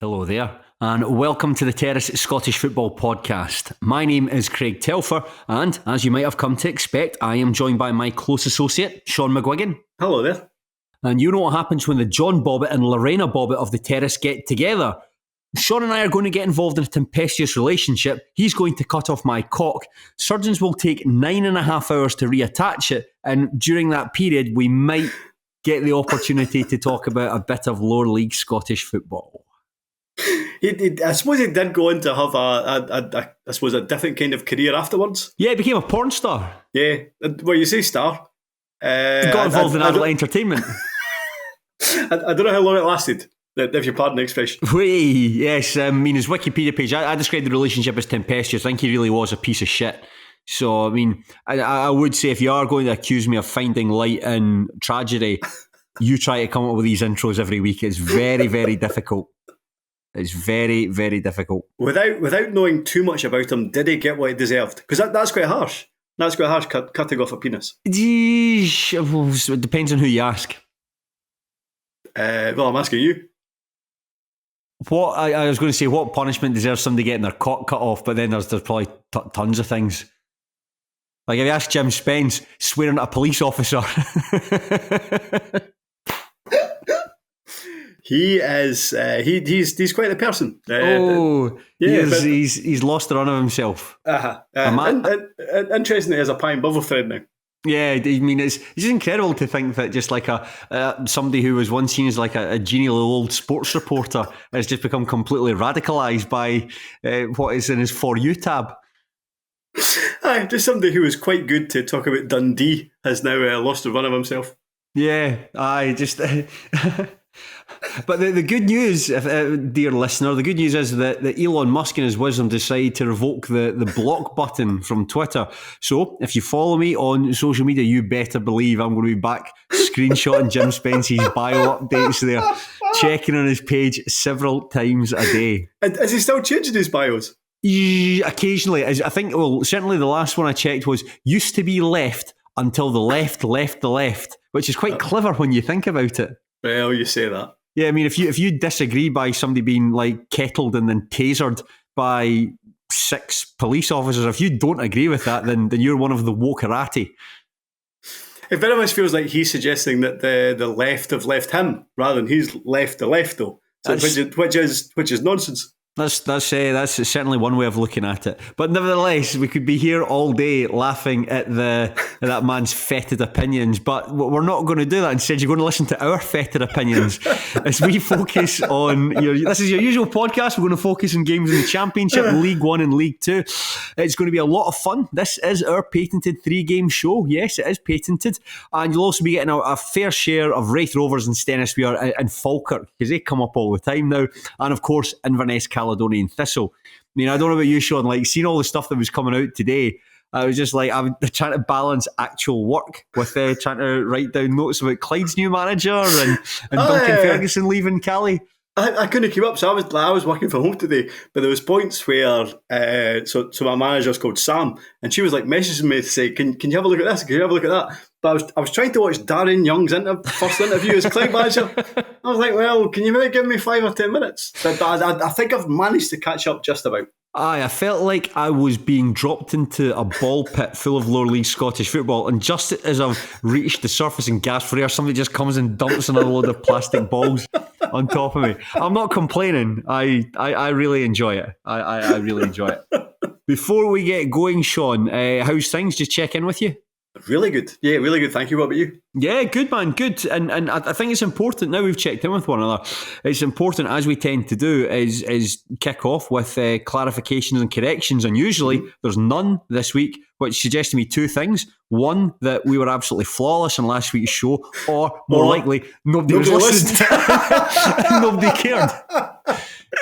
Hello there, and welcome to the Terrace Scottish Football Podcast. My name is Craig Telfer, and as you might have come to expect, I am joined by my close associate, Shaughan McGuigan. Hello there. And you know what happens when the John Bobbitt and Lorena Bobbitt of the Terrace get together. Shaughan and I are going to get involved in a tempestuous relationship. He's going to cut off my cock. Surgeons will take 9.5 hours to reattach it, and during that period, we might get the opportunity to talk about a bit of lower league Scottish football. I suppose he did go on to have a different kind of career afterwards. Yeah, he became a porn star. Yeah, well, you say star. Got involved in adult entertainment. I don't know how long it lasted, if you pardon the expression. Yes, I mean, his Wikipedia page, I described the relationship as tempestuous. I think he really was a piece of shit. So, I mean, I would say if you are going to accuse me of finding light in tragedy, you try to come up with these intros every week. It's very, very difficult. It's very, very difficult. Without knowing too much about him, did he get what he deserved? Because that's quite harsh. That's quite harsh, cutting off a penis. It depends on who you ask. Well, I'm asking you. What I was going to say, what punishment deserves somebody getting their cock cut off? But then there's probably tons of things. Like if you ask Jim Spence, swearing at a police officer. He is. He's quite a person. He's lost the run of himself. Interestingly, as a pie and bubble thread now. Yeah, I mean, it's incredible to think that just like somebody who was once seen as like a genial old sports reporter has just become completely radicalised by what is in his For You tab. Aye, just somebody who was quite good to talk about Dundee has now lost the run of himself. Yeah, just. But the good news, dear listener, the good news is that Elon Musk in his wisdom decided to revoke the block button from Twitter. So if you follow me on social media, you better believe I'm going to be back screenshotting Jim Spence's bio updates there, checking on his page several times a day. Is he still changing his bios? Occasionally. I think, well, certainly the last one I checked was used to be left until the left left the left, which is quite clever when you think about it. Well, you say that. Yeah, I mean, if you disagree by somebody being like kettled and then tasered by 6 police officers, if you don't agree with that, then you're one of the wokerati. It very much feels like he's suggesting that the left have left him rather than he's left the left, though. So which is nonsense. That's certainly one way of looking at it. But nevertheless, we could be here all day laughing at that man's fetid opinions. But we're not going to do that. Instead, you're going to listen to our fetid opinions as we focus on this is your usual podcast. We're going to focus on games in the Championship, League One and League Two. It's going to be a lot of fun. This is our patented 3-game show. Yes, it is patented. And you'll also be getting a fair share of Wraith Rovers and Stennisweer and Falkirk, because they come up all the time now. And of course, Inverness Caledonian Thistle. I mean, I don't know about you, Shaughan, like seeing all the stuff that was coming out today, I was just like, I'm trying to balance actual work with trying to write down notes about Clyde's new manager and Duncan Ferguson leaving Cali. I couldn't keep up, so I was working from home today, but there was points where so my manager's called Sam, and she was like messaging me to say, can you have a look at this? Can you have a look at that? But I was trying to watch Darren Young's first interview as Clyde manager. I was like, well, can you maybe give me 5 or 10 minutes? But I think I've managed to catch up just about. I felt like I was being dropped into a ball pit full of lower league Scottish football, and just as I've reached the surface and gasped for air, somebody just comes and dumps another load of plastic balls on top of me. I'm not complaining. I really enjoy it. I really enjoy it. Before we get going, Shaughan, how's things? Just check in with you. Really good. Yeah, really good. Thank you. What about you? Yeah, good, man. Good. And I think it's important, now we've checked in with one another, it's important, as we tend to do, is kick off with clarifications and corrections. And usually there's none this week, which suggests to me 2 things. One, that we were absolutely flawless in last week's show, or more likely, nobody was listening. Nobody cared.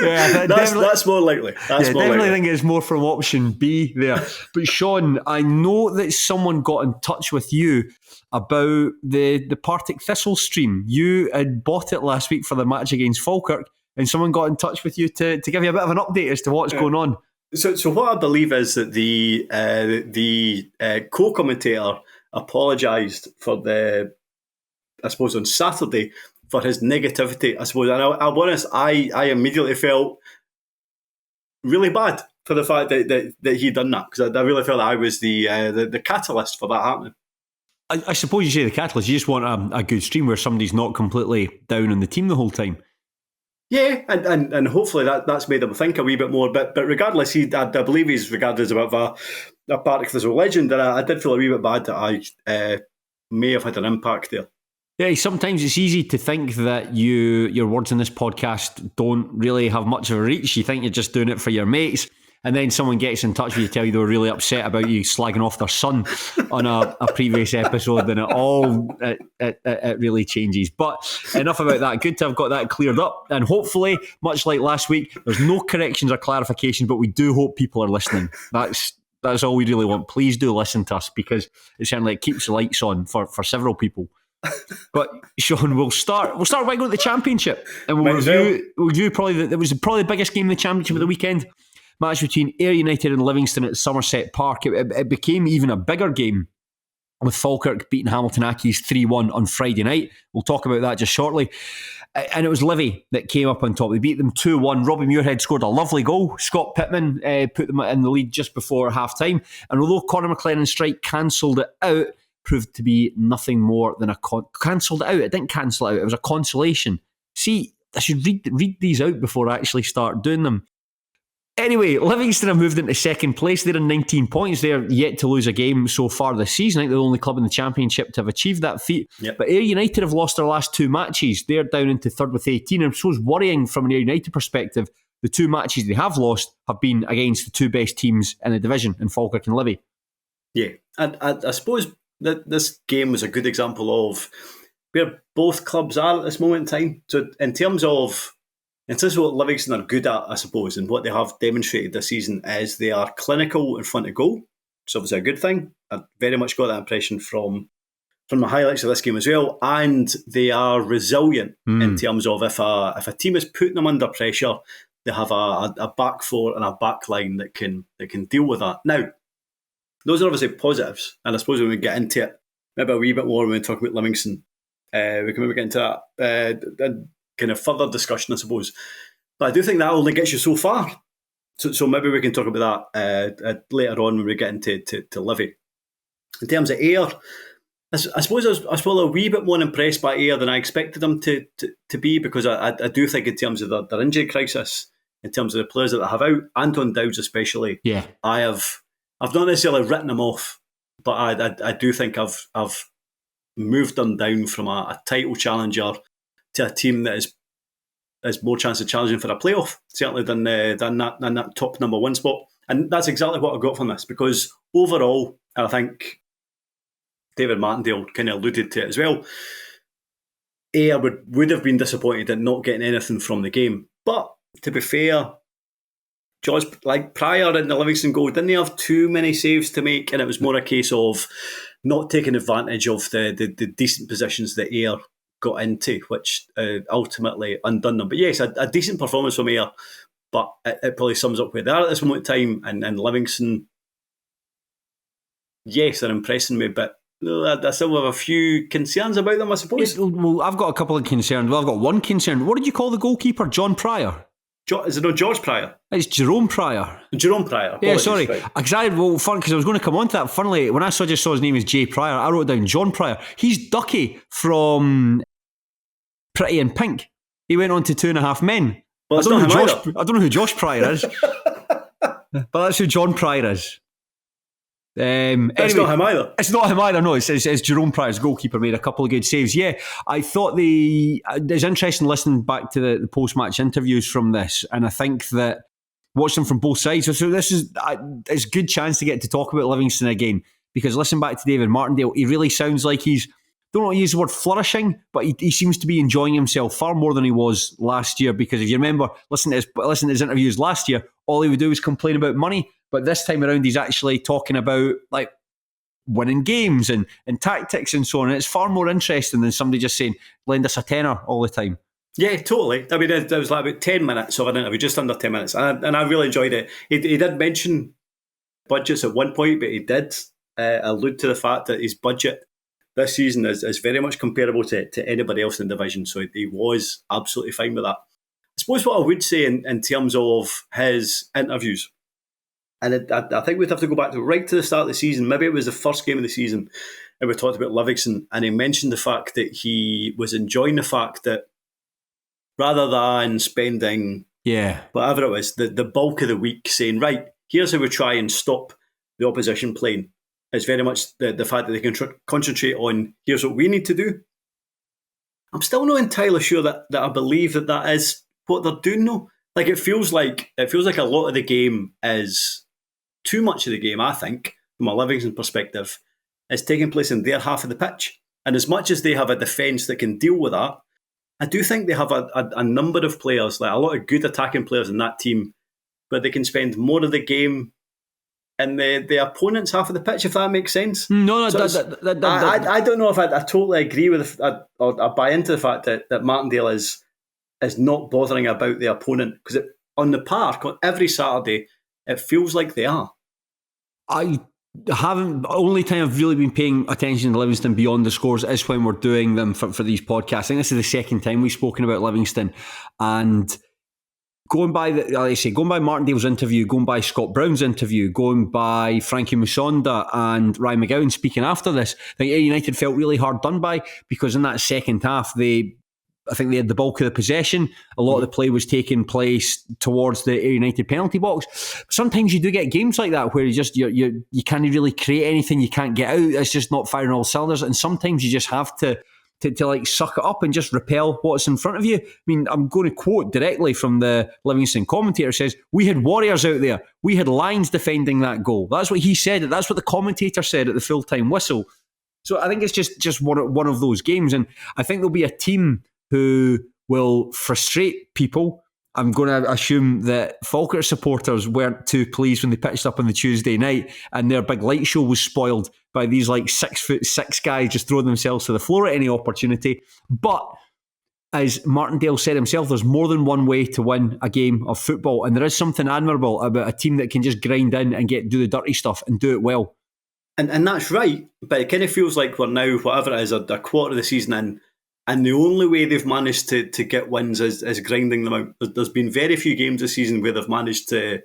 Yeah, that's more likely. Definitely think it's more from option B there. But Shaughan, I know that someone got in touch with you about the Partick Thistle stream. You had bought it last week for the match against Falkirk, and someone got in touch with you to give you a bit of an update as to what's going on. So what I believe is that the co-commentator apologised for I suppose on Saturday, for his negativity, I suppose. And I'll be honest, I immediately felt really bad for the fact that he done that, because I really felt that I was the catalyst for that happening. I suppose you say the catalyst. You just want a good stream where somebody's not completely down on the team the whole time. Yeah, and hopefully that's made him think a wee bit more. But regardless, I believe he's regarded as a bit of a Partick Thistle legend, and I did feel a wee bit bad that I may have had an impact there. Yeah, sometimes it's easy to think that your words in this podcast don't really have much of a reach. You think you're just doing it for your mates, and then someone gets in touch with you, tell you they were really upset about you slagging off their son on a previous episode, and it really changes. But enough about that. Good to have got that cleared up, and hopefully, much like last week, there's no corrections or clarifications, but we do hope people are listening. That's all we really want. Please do listen to us, because it certainly keeps the lights on for several people. But Shaughan, we'll start by going to the Championship, and we'll review probably it was probably the biggest game in the Championship of the weekend. Match between Ayr United and Livingston at Somerset Park. It became even a bigger game, with Falkirk beating Hamilton Accies 3-1 on Friday night. We'll talk about that just shortly. And it was Livy that came up on top. They beat them 2-1. Robbie Muirhead scored a lovely goal. Scott Pittman put them in the lead just before half-time. And although Conor McLennan's strike cancelled it out, proved to be nothing more than cancelled it out. It didn't cancel it out. It was a consolation. See, I should read these out before I actually start doing them. Anyway, Livingston have moved into second place. They're on 19 points. They're yet to lose a game so far this season. I think they're the only club in the Championship to have achieved that feat. Yep. But Ayr United have lost their last two matches. They're down into third with 18. And I suppose worrying from an Ayr United perspective, the two matches they have lost have been against the two best teams in the division, in Falkirk and Livy. Yeah, and I suppose that this game was a good example of where both clubs are at this moment in time. So in terms of what Livingston are good at, I suppose, and what they have demonstrated this season is they are clinical in front of goal, which is obviously a good thing. I very much got that impression from the highlights of this game as well. And they are resilient in terms of if a team is putting them under pressure, they have a back four and a back line that can deal with that. Now, those are obviously positives, and I suppose when we get into it, maybe a wee bit more when we talk about Livingston, we can maybe get into that kind of further discussion, I suppose. But I do think that only gets you so far. So maybe we can talk about that later on when we get into Livy. In terms of Ayr, I suppose I was probably a wee bit more impressed by Ayr than I expected them to be, because I do think in terms of their injury crisis, in terms of the players that they have out, Anton Dowds especially, yeah, I've not necessarily written them off, but I do think I've moved them down from a title challenger to a team that is more chance of challenging for a playoff, certainly than that top number one spot. And that's exactly what I got from this, because overall, I think David Martindale kind of alluded to it as well. Ayr would have been disappointed at not getting anything from the game. But to be fair, George, like prior in the Livingston goal, didn't he have too many saves to make? And it was more a case of not taking advantage of the decent positions that Ayr got into, which ultimately undone them. But yes, a decent performance from Ayr, but it probably sums up where they are at this moment in time. And Livingston, yes, they're impressing me, but I still have a few concerns about them, I suppose. Yes, well, I've got a couple of concerns. Well, I've got one concern. What did you call the goalkeeper? John Pryor? Is it not George Pryor? It's Jerome Pryor. Jerome Pryor. Yeah, sorry. Because I was going to come on to that. Funnily, when I just saw his name as Jay Pryor, I wrote down John Pryor. He's Ducky from Pretty in Pink. He went on to 2.5 Men. Well, I don't know who Josh Pryor is, but that's who John Pryor is. Anyway, it's not him either. It's not him either. No, it's Jerome Pryor's goalkeeper made a couple of good saves. Yeah, I thought it's interesting listening back to the post-match interviews from this, and I think that watching from both sides. So this is it's a good chance to get to talk about Livingston again, because listen back to David Martindale, he really sounds like he's, don't want to use the word flourishing, but he seems to be enjoying himself far more than he was last year. Because if you remember, listen to his interviews last year, all he would do was complain about money. But this time around, he's actually talking about like winning games and tactics and so on. And it's far more interesting than somebody just saying, lend us a tenner all the time. Yeah, totally. I mean, it was like about 10 minutes of an interview, just under 10 minutes. And I really enjoyed it. He did mention budgets at one point, but he did allude to the fact that his budget this season is very much comparable to anybody else in the division. So he was absolutely fine with that. I suppose what I would say in terms of his interviews, and I think we'd have to go back right to the start of the season. Maybe it was the first game of the season, and we talked about Livingston, and he mentioned the fact that he was enjoying the fact that rather than spending whatever it was, the bulk of the week saying, right, here's how we try and stop the opposition playing, it's very much the fact that they can concentrate on, here's what we need to do. I'm still not entirely sure that I believe that is what they're doing, though. Like, it feels like a lot of the game is too much of the game, I think, from a Livingston perspective, is taking place in their half of the pitch. And as much as they have a defence that can deal with that, I do think they have a number of players, like a lot of good attacking players in that team, but they can spend more of the game in the opponent's half of the pitch, if that makes sense. No, so I don't know if I totally agree with or I buy into the fact that Martindale is not bothering about the opponent, because on the park, on every Saturday, it feels like they are. I haven't. The only time I've really been paying attention to Livingston beyond the scores is when we're doing them for these podcasts. I think this is the second time we've spoken about Livingston, and going by going by Martindale's interview, going by Scott Brown's interview, going by Frankie Musonda and Ryan McGuigan speaking after this, I think United felt really hard done by, because in that second half I think they had the bulk of the possession. A lot of the play was taking place towards the United penalty box. Sometimes you do get games like that where you can't really create anything. You can't get out. It's just not firing all cylinders. And sometimes you just have to like suck it up and just repel what's in front of you. I mean, I'm going to quote directly from the Livingston commentator. It says, "We had warriors out there. We had lions defending that goal." That's what he said. That's what the commentator said at the full-time whistle. So I think it's just one of those games. And I think there'll be a team who will frustrate people. I'm going to assume that Falkirk supporters weren't too pleased when they pitched up on the Tuesday night and their big light show was spoiled by these like 6'6" guys just throwing themselves to the floor at any opportunity. But as Martindale said himself, there's more than one way to win a game of football, and there is something admirable about a team that can just grind in and do the dirty stuff and do it well. And that's right, but it kind of feels like we're now, whatever it is, a quarter of the season in, and the only way they've managed to get wins is grinding them out. There's been very few games this season where they've managed to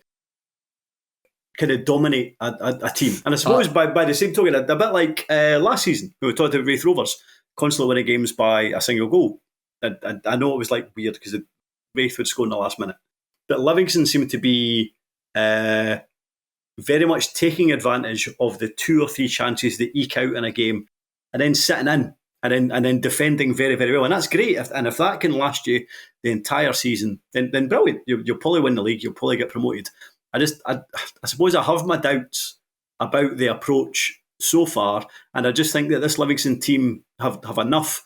kind of dominate a team. And I suppose by the same token, a bit like last season, we talked about Wraith Rovers constantly winning games by a single goal. I know it was like weird because Wraith would score in the last minute. But Livingston seemed to be very much taking advantage of the 2 or 3 chances they eke out in a game and then sitting in. And then defending very, very well. And that's great. If that can last you the entire season, then brilliant. You'll probably win the league. You'll probably get promoted. I suppose I have my doubts about the approach so far. And I just think that this Livingston team have enough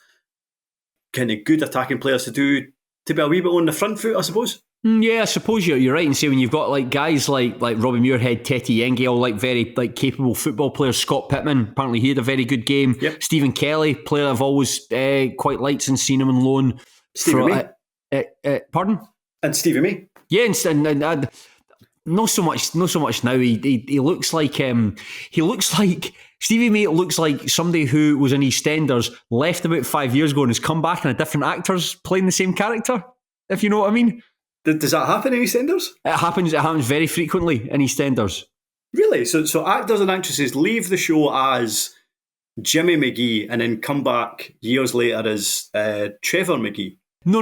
kind of good attacking players to be a wee bit on the front foot, I suppose. Yeah, I suppose you're right in saying when you've got like guys like Robbie Muirhead, Tete Yengi, all like very like capable football players. Scott Pittman, apparently he had a very good game. Yep. Stephen Kelly, player I've always quite liked since seen him on loan. Stevie May. Pardon? And Stevie May. Yeah, and not so much now. He looks like Stevie May looks like somebody who was in EastEnders, left about 5 years ago and has come back and a different actor's playing the same character, if you know what I mean. Does that happen in EastEnders? It happens very frequently in EastEnders. Really? So actors and actresses leave the show as Jimmy McGee and then come back years later as Trevor McGee? No.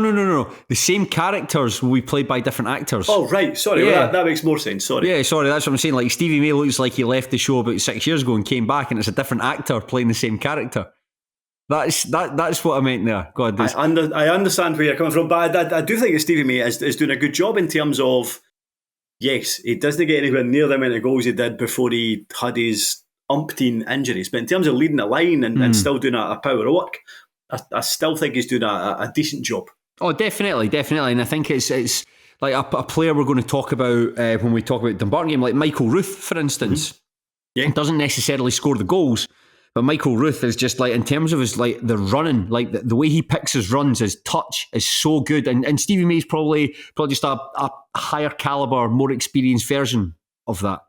The same characters will be played by different actors. Oh, right. Sorry. Yeah. Well, that makes more sense. Sorry. Yeah, sorry. That's what I'm saying. Like Stevie May looks like he left the show about 6 years ago and came back and it's a different actor playing the same character. That's what I meant there. God, I understand where you're coming from, but I do think that Stevie May is doing a good job in terms of, yes, he doesn't get anywhere near the amount of goals he did before he had his umpteen injuries, but in terms of leading the line and still doing a power of work, I still think he's doing a decent job. Oh, definitely. And I think it's like a player we're going to talk about when we talk about Dumbarton game, like Michael Ruth, for instance. Yeah. Doesn't necessarily score the goals, but Michael Ruth is just like, in terms of his like the running, like the way he picks his runs, his touch is so good. And Stevie May's probably just a higher caliber, more experienced version of that.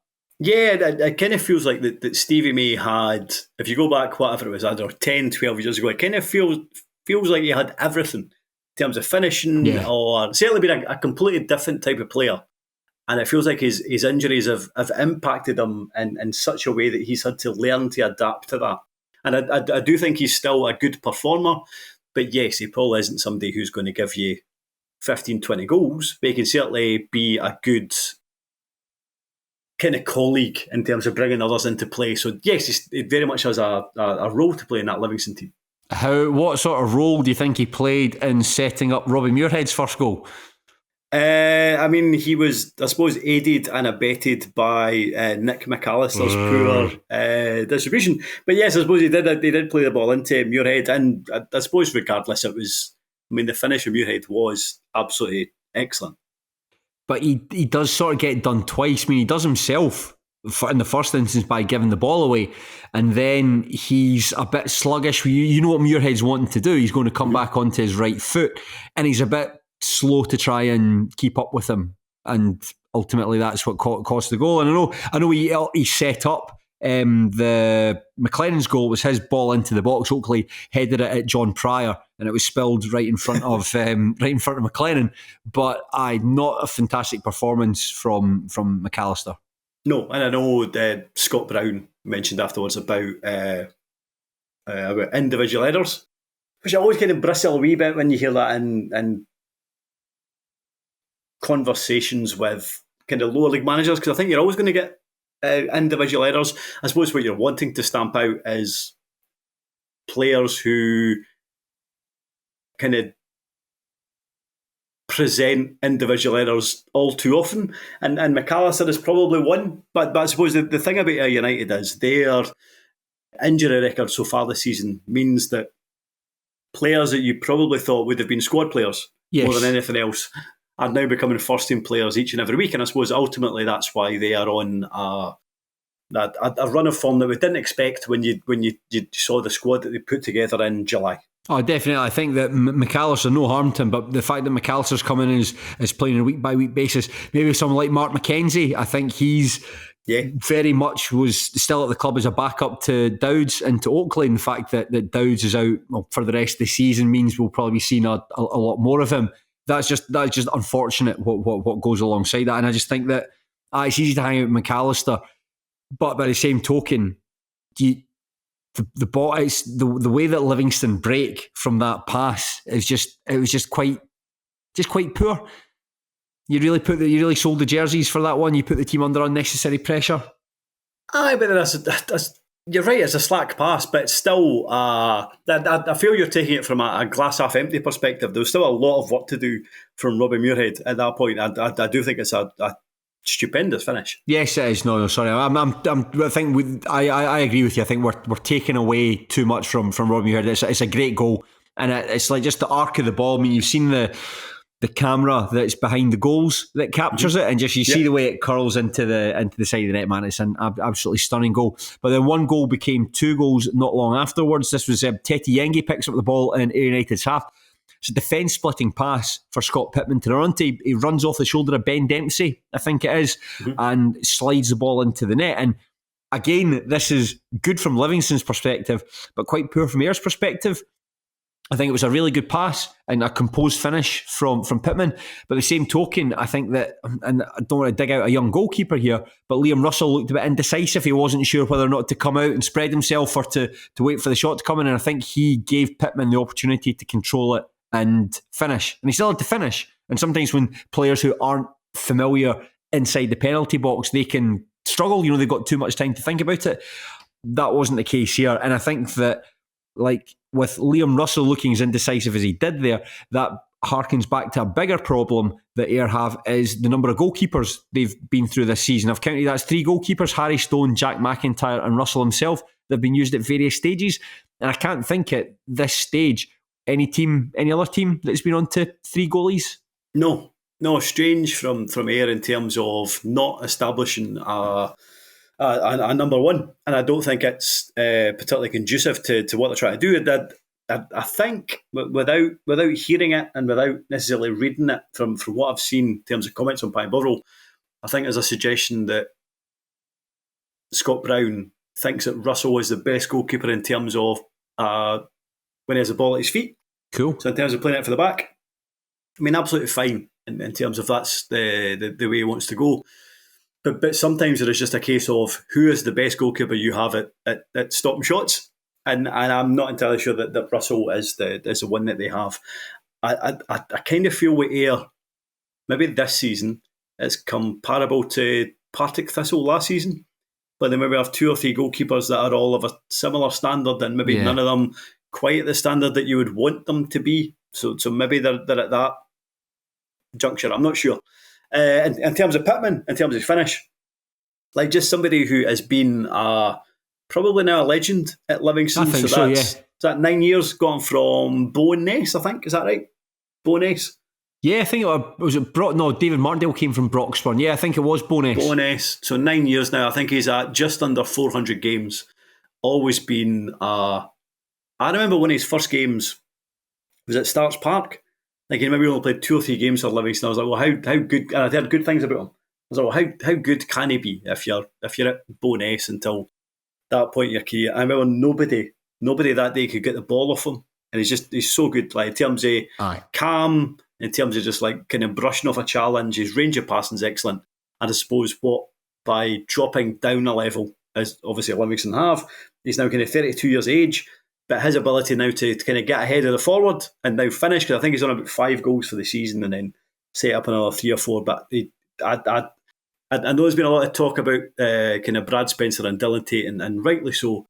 Yeah, it kind of feels like that Stevie May had, if you go back, whatever it was, I don't know, 10, 12 years ago, it kind of feels like he had everything in terms of finishing, Yeah. or certainly been a completely different type of player. And it feels like his injuries have impacted him in such a way that he's had to learn to adapt to that. And I do think he's still a good performer, but yes, he probably isn't somebody who's going to give you 15, 20 goals, but he can certainly be a good kind of colleague in terms of bringing others into play. So yes, he very much has a role to play in that Livingston team. What sort of role do you think he played in setting up Robbie Muirhead's first goal? I mean, he was, I suppose, aided and abetted by Nick McAllister's poor distribution. But yes, I suppose he did play the ball into Muirhead, and I suppose regardless, it was. I mean, the finish of Muirhead was absolutely excellent. But he does sort of get done twice. I mean, he does himself in the first instance by giving the ball away, and then he's a bit sluggish. You know what Muirhead's wanting to do. He's going to come back onto his right foot, and he's a bit slow to try and keep up with him, and ultimately that's what cost the goal. And I know he set up the McLaren's goal. Was his ball into the box. Oakley headed it at John Pryor, and it was spilled right in front of McLaren. But not a fantastic performance from McAllister. No, and I know Scott Brown mentioned afterwards about individual errors, which I always kind of bristle a wee bit when you hear that in conversations with kind of lower league managers, because I think you're always going to get individual errors. I suppose what you're wanting to stamp out is players who kind of present individual errors all too often, and McAllister is probably one. But I suppose the thing about United is their injury record so far this season means that players that you probably thought would have been squad players more than anything else are now becoming first team players each and every week. And I suppose ultimately that's why they are on a run of form that we didn't expect when you saw the squad that they put together in July. Oh, definitely. I think that McAllister, no harm to him, but the fact that McAllister's coming in is playing on a week by week basis, maybe someone like Mark McKenzie, I think he's very much was still at the club as a backup to Dowds and to Oakley. And the fact that Dowds is out for the rest of the season means we'll probably be seeing a lot more of him. That's just unfortunate what goes alongside that. And I just think that it's easy to hang out with McAllister, but by the same token, the way that Livingston break from that pass was quite poor. You really sold the jerseys for that one. You put the team under unnecessary pressure. Aye, but that's you're right. It's a slack pass, but it's still. I feel you're taking it from a glass half empty perspective. There was still a lot of work to do from Robbie Muirhead at that point. I do think it's a stupendous finish. Yes, it is. No, sorry. I think I agree with you. I think we're taking away too much from Robbie Muirhead. It's a great goal, and it's like just the arc of the ball. I mean, you've seen the camera that's behind the goals that captures it, and just you see the way it curls into the side of the net, man. It's an absolutely stunning goal. But then one goal became two goals not long afterwards. This was Teti Yengi picks up the ball in Ayr United's half. It's a defence splitting pass for Scott Pittman to run to. He runs off the shoulder of Ben Dempsey, I think it is, and slides the ball into the net. And again, this is good from Livingston's perspective, but quite poor from Ayr's perspective. I think it was a really good pass and a composed finish from Pittman. But the same token, I think that, and I don't want to dig out a young goalkeeper here, but Liam Russell looked a bit indecisive. He wasn't sure whether or not to come out and spread himself or to wait for the shot to come in. And I think he gave Pittman the opportunity to control it and finish. And he still had to finish. And sometimes when players who aren't familiar inside the penalty box, they can struggle. They've got too much time to think about it. That wasn't the case here. And I think that, like, with Liam Russell looking as indecisive as he did there, that harkens back to a bigger problem that Ayr have is the number of goalkeepers they've been through this season. I've counted that's 3 goalkeepers, Harry Stone, Jack McIntyre and Russell himself. They've been used at various stages. And I can't think at this stage any other team that's been on to 3 goalies. No, strange from Ayr in terms of not establishing a number one, and I don't think it's particularly conducive to what they're trying to do. I think without hearing it and without necessarily reading it from what I've seen in terms of comments on Pine Bovril, I think there's a suggestion that Scott Brown thinks that Russell is the best goalkeeper in terms of when he has the ball at his feet. Cool. So in terms of playing it for the back, I mean, absolutely fine in terms of that's the way he wants to go. But sometimes there is just a case of who is the best goalkeeper you have at stopping shots. And I'm not entirely sure that Russell is the one that they have. I kind of feel with Ayr, maybe this season, it's comparable to Partick Thistle last season. But then maybe have 2 or 3 goalkeepers that are all of a similar standard, and maybe none of them quite at the standard that you would want them to be. So maybe they're at that juncture. I'm not sure. In terms of Pittman, in terms of finish, like just somebody who has been probably now a legend at Livingston. I think so, Is that 9 years gone from Bo'ness, I think? Is that right? Bo'ness? Yeah, I think David Martindale came from Broxburn. Yeah, I think it was Bo'ness. Bo'ness. So 9 years now. I think he's at just under 400 games. Always been... I remember one of his first games was at Starks Park. Like he maybe only played 2 or 3 games for Livingston. I was like, well, how good... And I'd heard good things about him. I was like, well, how good can he be if you're at Bo'ness until that point in your career? I remember nobody that day could get the ball off him. And he's so good. Like in terms of calm, in terms of just like kind of brushing off a challenge, his range of passing is excellent. And I suppose by dropping down a level, as obviously Livingston have, he's now kind of 32 years of age, but his ability now to kind of get ahead of the forward and now finish, because I think he's on about 5 goals for the season and then set up another 3 or 4. But I know there's been a lot of talk about kind of Brad Spencer and Dylan Tate, and rightly so,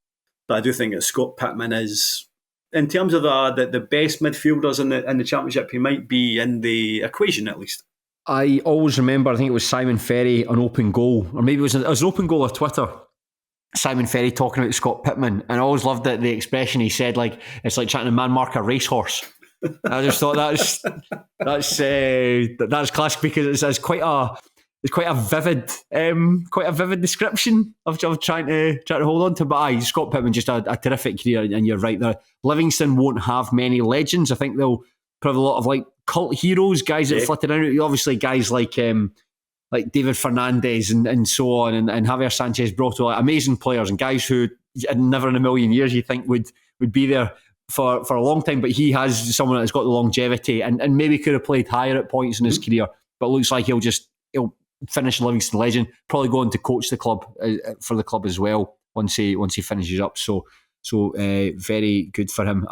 but I do think that Scott Pittman is, in terms of the best midfielders in the Championship, he might be in the equation at least. I always remember, I think it was Simon Ferry on Open Goal, or maybe it was an Open Goal or Twitter, Simon Ferry talking about Scott Pittman, and I always loved the expression he said, like, it's like trying to man-mark a racehorse. I just thought that's classic, because it's quite a vivid description of trying to hold on to. But Scott Pittman, just a terrific career, and you're right there. Livingston won't have many legends. I think they'll probably a lot of like cult heroes, guys that flitted out. Obviously, guys like David Fernandez and so on, and Javier Sanchez Broto, like amazing players and guys who never in a million years you think would be there for a long time. But he has someone that's got the longevity and maybe could have played higher at points in his career, but looks like he'll finish Livingston legend, probably going to coach the club for the club as well once he finishes up. So very good for him.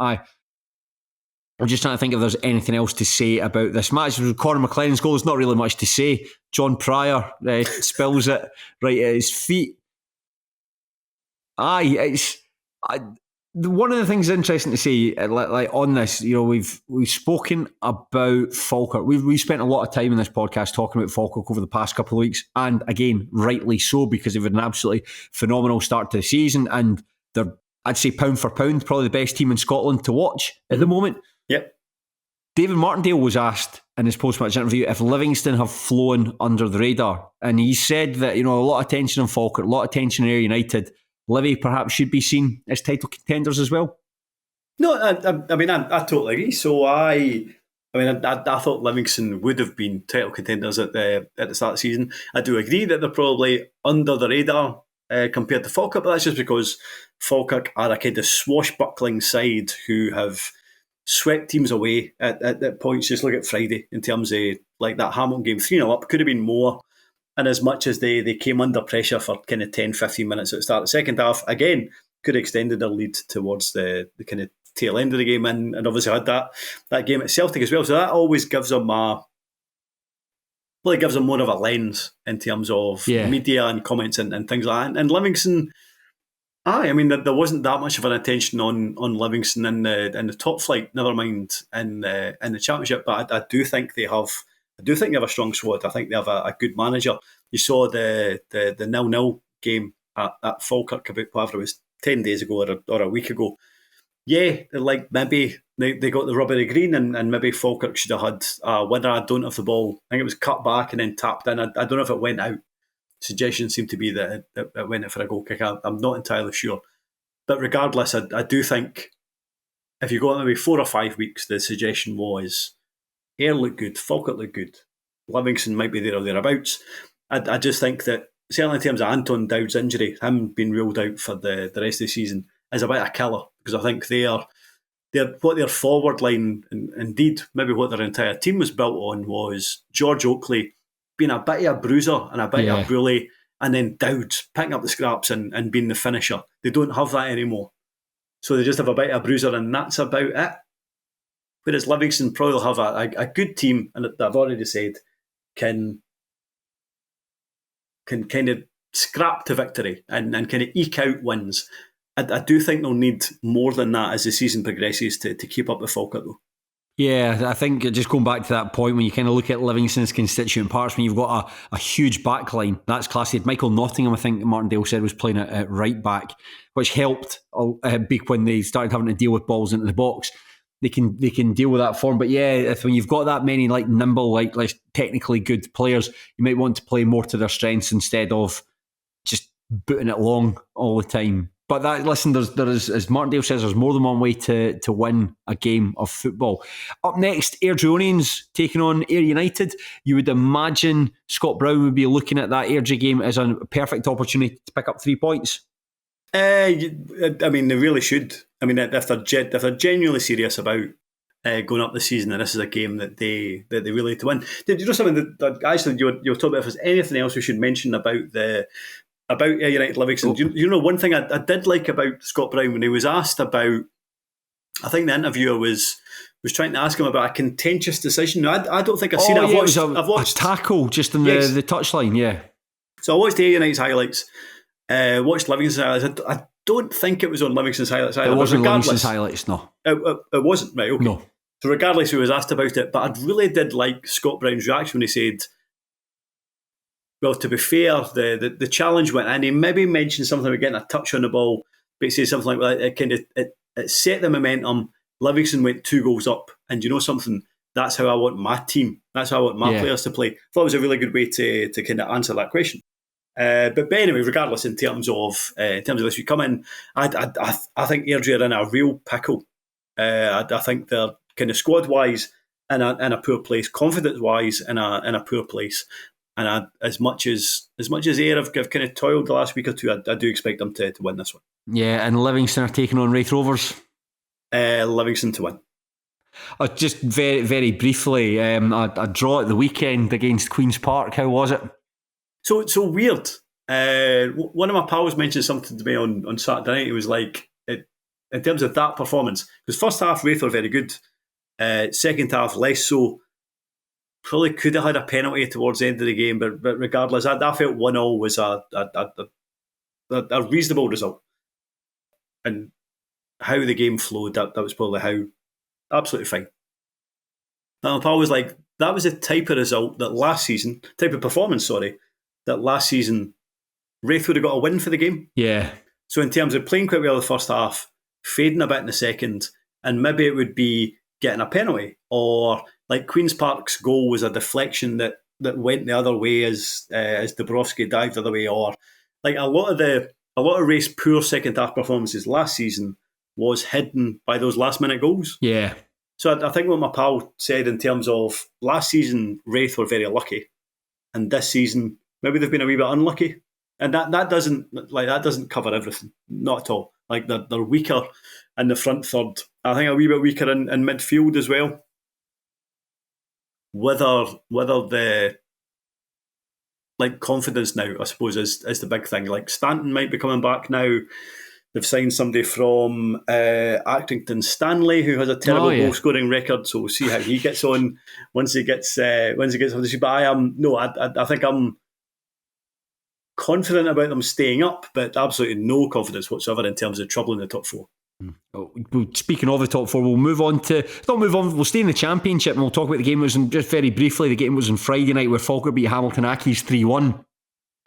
I'm just trying to think if there's anything else to say about this match. Conor McLennan's goal, there's not really much to say. John Pryor spills it right at his feet. One of the things interesting to say, like on this, we've spoken about Falkirk. We've spent a lot of time in this podcast talking about Falkirk over the past couple of weeks, and again, rightly so, because they've had an absolutely phenomenal start to the season, and they're, I'd say, pound for pound, probably the best team in Scotland to watch at the moment. Yep. David Martindale was asked in his post-match interview if Livingston have flown under the radar, and he said that a lot of tension on Falkirk, a lot of tension in Ayr United. Livy perhaps should be seen as title contenders as well. No, I mean, I totally agree. So I thought Livingston would have been title contenders at the start of the season. I do agree that they're probably under the radar compared to Falkirk, but that's just because Falkirk are a kind of swashbuckling side who have swept teams away at points. Just look at Friday in terms of like that Hamilton game, 3-0 up, could have been more. And as much as they came under pressure for kind of 10, 15 minutes at the start of the second half, again, could have extended their lead towards the kind of tail end of the game, and obviously had that game at Celtic as well. So that always gives them more of a lens in terms of media and comments and things like that. And Livingston, I mean, there wasn't that much of an attention on Livingston in the top flight, never mind in the Championship. But I do think they have a strong squad. I think they have a good manager. You saw the 0-0 game at Falkirk about whatever it was 10 days ago or a week ago. Yeah, like maybe they got the rub of the green, and maybe Falkirk should have had a winner. I don't know if the ball, I think it was cut back and then tapped in. I don't know if it went out. Suggestion seemed to be that it went out for a goal kick. I'm not entirely sure. But regardless, I do think if you go maybe 4 or 5 weeks, the suggestion was Ayr looked good, Falkirk looked good, Livingston might be there or thereabouts. I just think that certainly in terms of Anton Dowd's injury, him being ruled out for the rest of the season, is a bit of a killer, because I think what their forward line, and indeed maybe what their entire team was built on, was George Oakley being a bit of a bruiser and a bit of a bully, and then Dowd picking up the scraps and being the finisher. They don't have that anymore. So they just have a bit of a bruiser, and that's about it. Whereas Livingston probably have a good team, and I've already said, can kind of scrap to victory and kind of eke out wins. I do think they'll need more than that as the season progresses to keep up with Falkirk, though. Yeah, I think just going back to that point, when you kind of look at Livingston's constituent parts, when you've got a huge backline, that's classy. Michael Nottingham, I think Martindale said, was playing at right back, which helped big when they started having to deal with balls into the box. They can deal with that form. But yeah, when you've got that many like nimble, like technically good players, you might want to play more to their strengths instead of just booting it long all the time. But there is, as Martindale says, there's more than one way to win a game of football. Up next, Airdrieonians taking on Ayr United. You would imagine Scott Brown would be looking at that Airdrie game as a perfect opportunity to pick up 3 points. I mean, they really should. I mean, if they're genuinely serious about going up the season, and this is a game that they really need to win. Did you know something that actually you were talking about? If there's anything else we should mention about Ayr United Livingston? You know, one thing I did like about Scott Brown when he was asked about, I think the interviewer was trying to ask him about a contentious decision. I don't think I've seen it. I've watched a tackle just in the touchline. Yeah. So I watched Ayr United's highlights. Watched Livingston's highlights. I don't think it was on Livingston's highlights either. It wasn't Livingston's highlights, no. It wasn't, right? Okay. No. So regardless, he was asked about it, but I really did like Scott Brown's reaction when he said, well, to be fair, the challenge went in. He maybe mentioned something about getting a touch on the ball, but he said something like that. It set the momentum. Livingston went 2 goals up, and you know something? That's how I want my team. That's how I want my players to play. I thought it was a really good way to kind of answer that question. But anyway, regardless, in terms of this, we come in. I think Airdrie are in a real pickle. I think they're kind of squad wise in a poor place, confidence wise in a poor place. And as much as Ayr have kind of toiled the last week or two, I do expect them to win this one. Yeah, and Livingston are taking on Wraith Rovers. Livingston to win. Just very, very briefly, a draw at the weekend against Queen's Park. How was it? So it's so weird. One of my pals mentioned something to me on Saturday night. It was like, in terms of that performance, because first half Wraith were very good, second half less so. Probably could have had a penalty towards the end of the game, but regardless, I felt 1-1 was a reasonable result. And how the game flowed, that was probably how absolutely fine. And my pal was like, that was the type of result that last season Wraith would have got a win for the game. Yeah. So in terms of playing quite well the first half, fading a bit in the second, and maybe it would be getting a penalty, or like Queen's Park's goal was a deflection that went the other way as Dabrowski dived the other way, or like a lot of Wraith's poor second half performances last season was hidden by those last minute goals. Yeah. So I think what my pal said in terms of last season Wraith were very lucky, and this season maybe they've been a wee bit unlucky, and that doesn't cover everything, not at all. Like they're weaker in the front third. I think a wee bit weaker in midfield as well. Whether the like confidence now, I suppose, is the big thing. Like Stanton might be coming back now. They've signed somebody from Accrington, Stanley, who has a terrible goal scoring record. So we'll see how he gets on once he gets on the sheet. But I think I'm confident about them staying up, but absolutely no confidence whatsoever in terms of trouble in the top 4. Speaking of the top 4, we'll stay in the Championship and we'll talk about the game. Just very briefly, the game was on Friday night where Falkirk beat Hamilton Accies 3-1.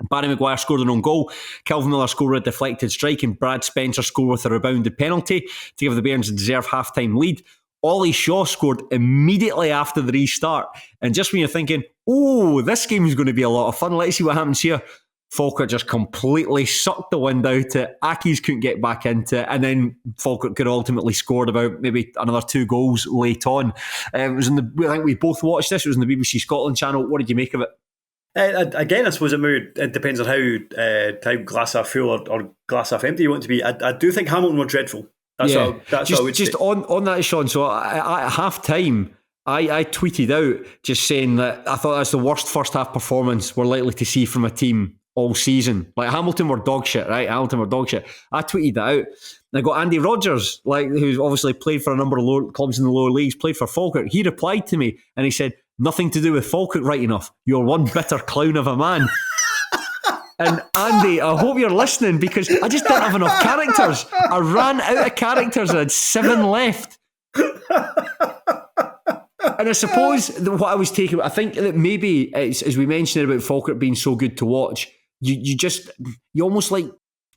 Barry Maguire scored an own goal, Kelvin Miller scored a deflected strike, and Brad Spencer scored with a rebounded penalty to give the Bairns a deserved half-time lead. Ollie Shaw scored immediately after the restart, and just when you're thinking, this game is going to be a lot of fun, let's see what happens here, Falkirk just completely sucked the wind out of it. Accies couldn't get back into it, and then Falkirk could ultimately scored about maybe another 2 goals late on. It was I think we both watched this. It was on the BBC Scotland channel. What did you make of it? Again, I suppose it depends on how glass half full or glass half empty you want to be. I do think Hamilton were dreadful. That's what I would just say. on that, Shaughan. So at half time, I tweeted out just saying that I thought that's the worst first half performance we're likely to see from a team all season. Like Hamilton were dog shit, right? Hamilton were dog shit. I tweeted that out. And I got Andy Rodgers, who's obviously played for a number of clubs in the lower leagues, played for Falkirk. He replied to me and he said, "Nothing to do with Falkirk, right enough. You're one bitter clown of a man." And Andy, I hope you're listening, because I just didn't have enough characters. I ran out of characters and I had 7 left. And I suppose what I was taking, I think that maybe, as we mentioned about Falkirk being so good to watch, you almost like,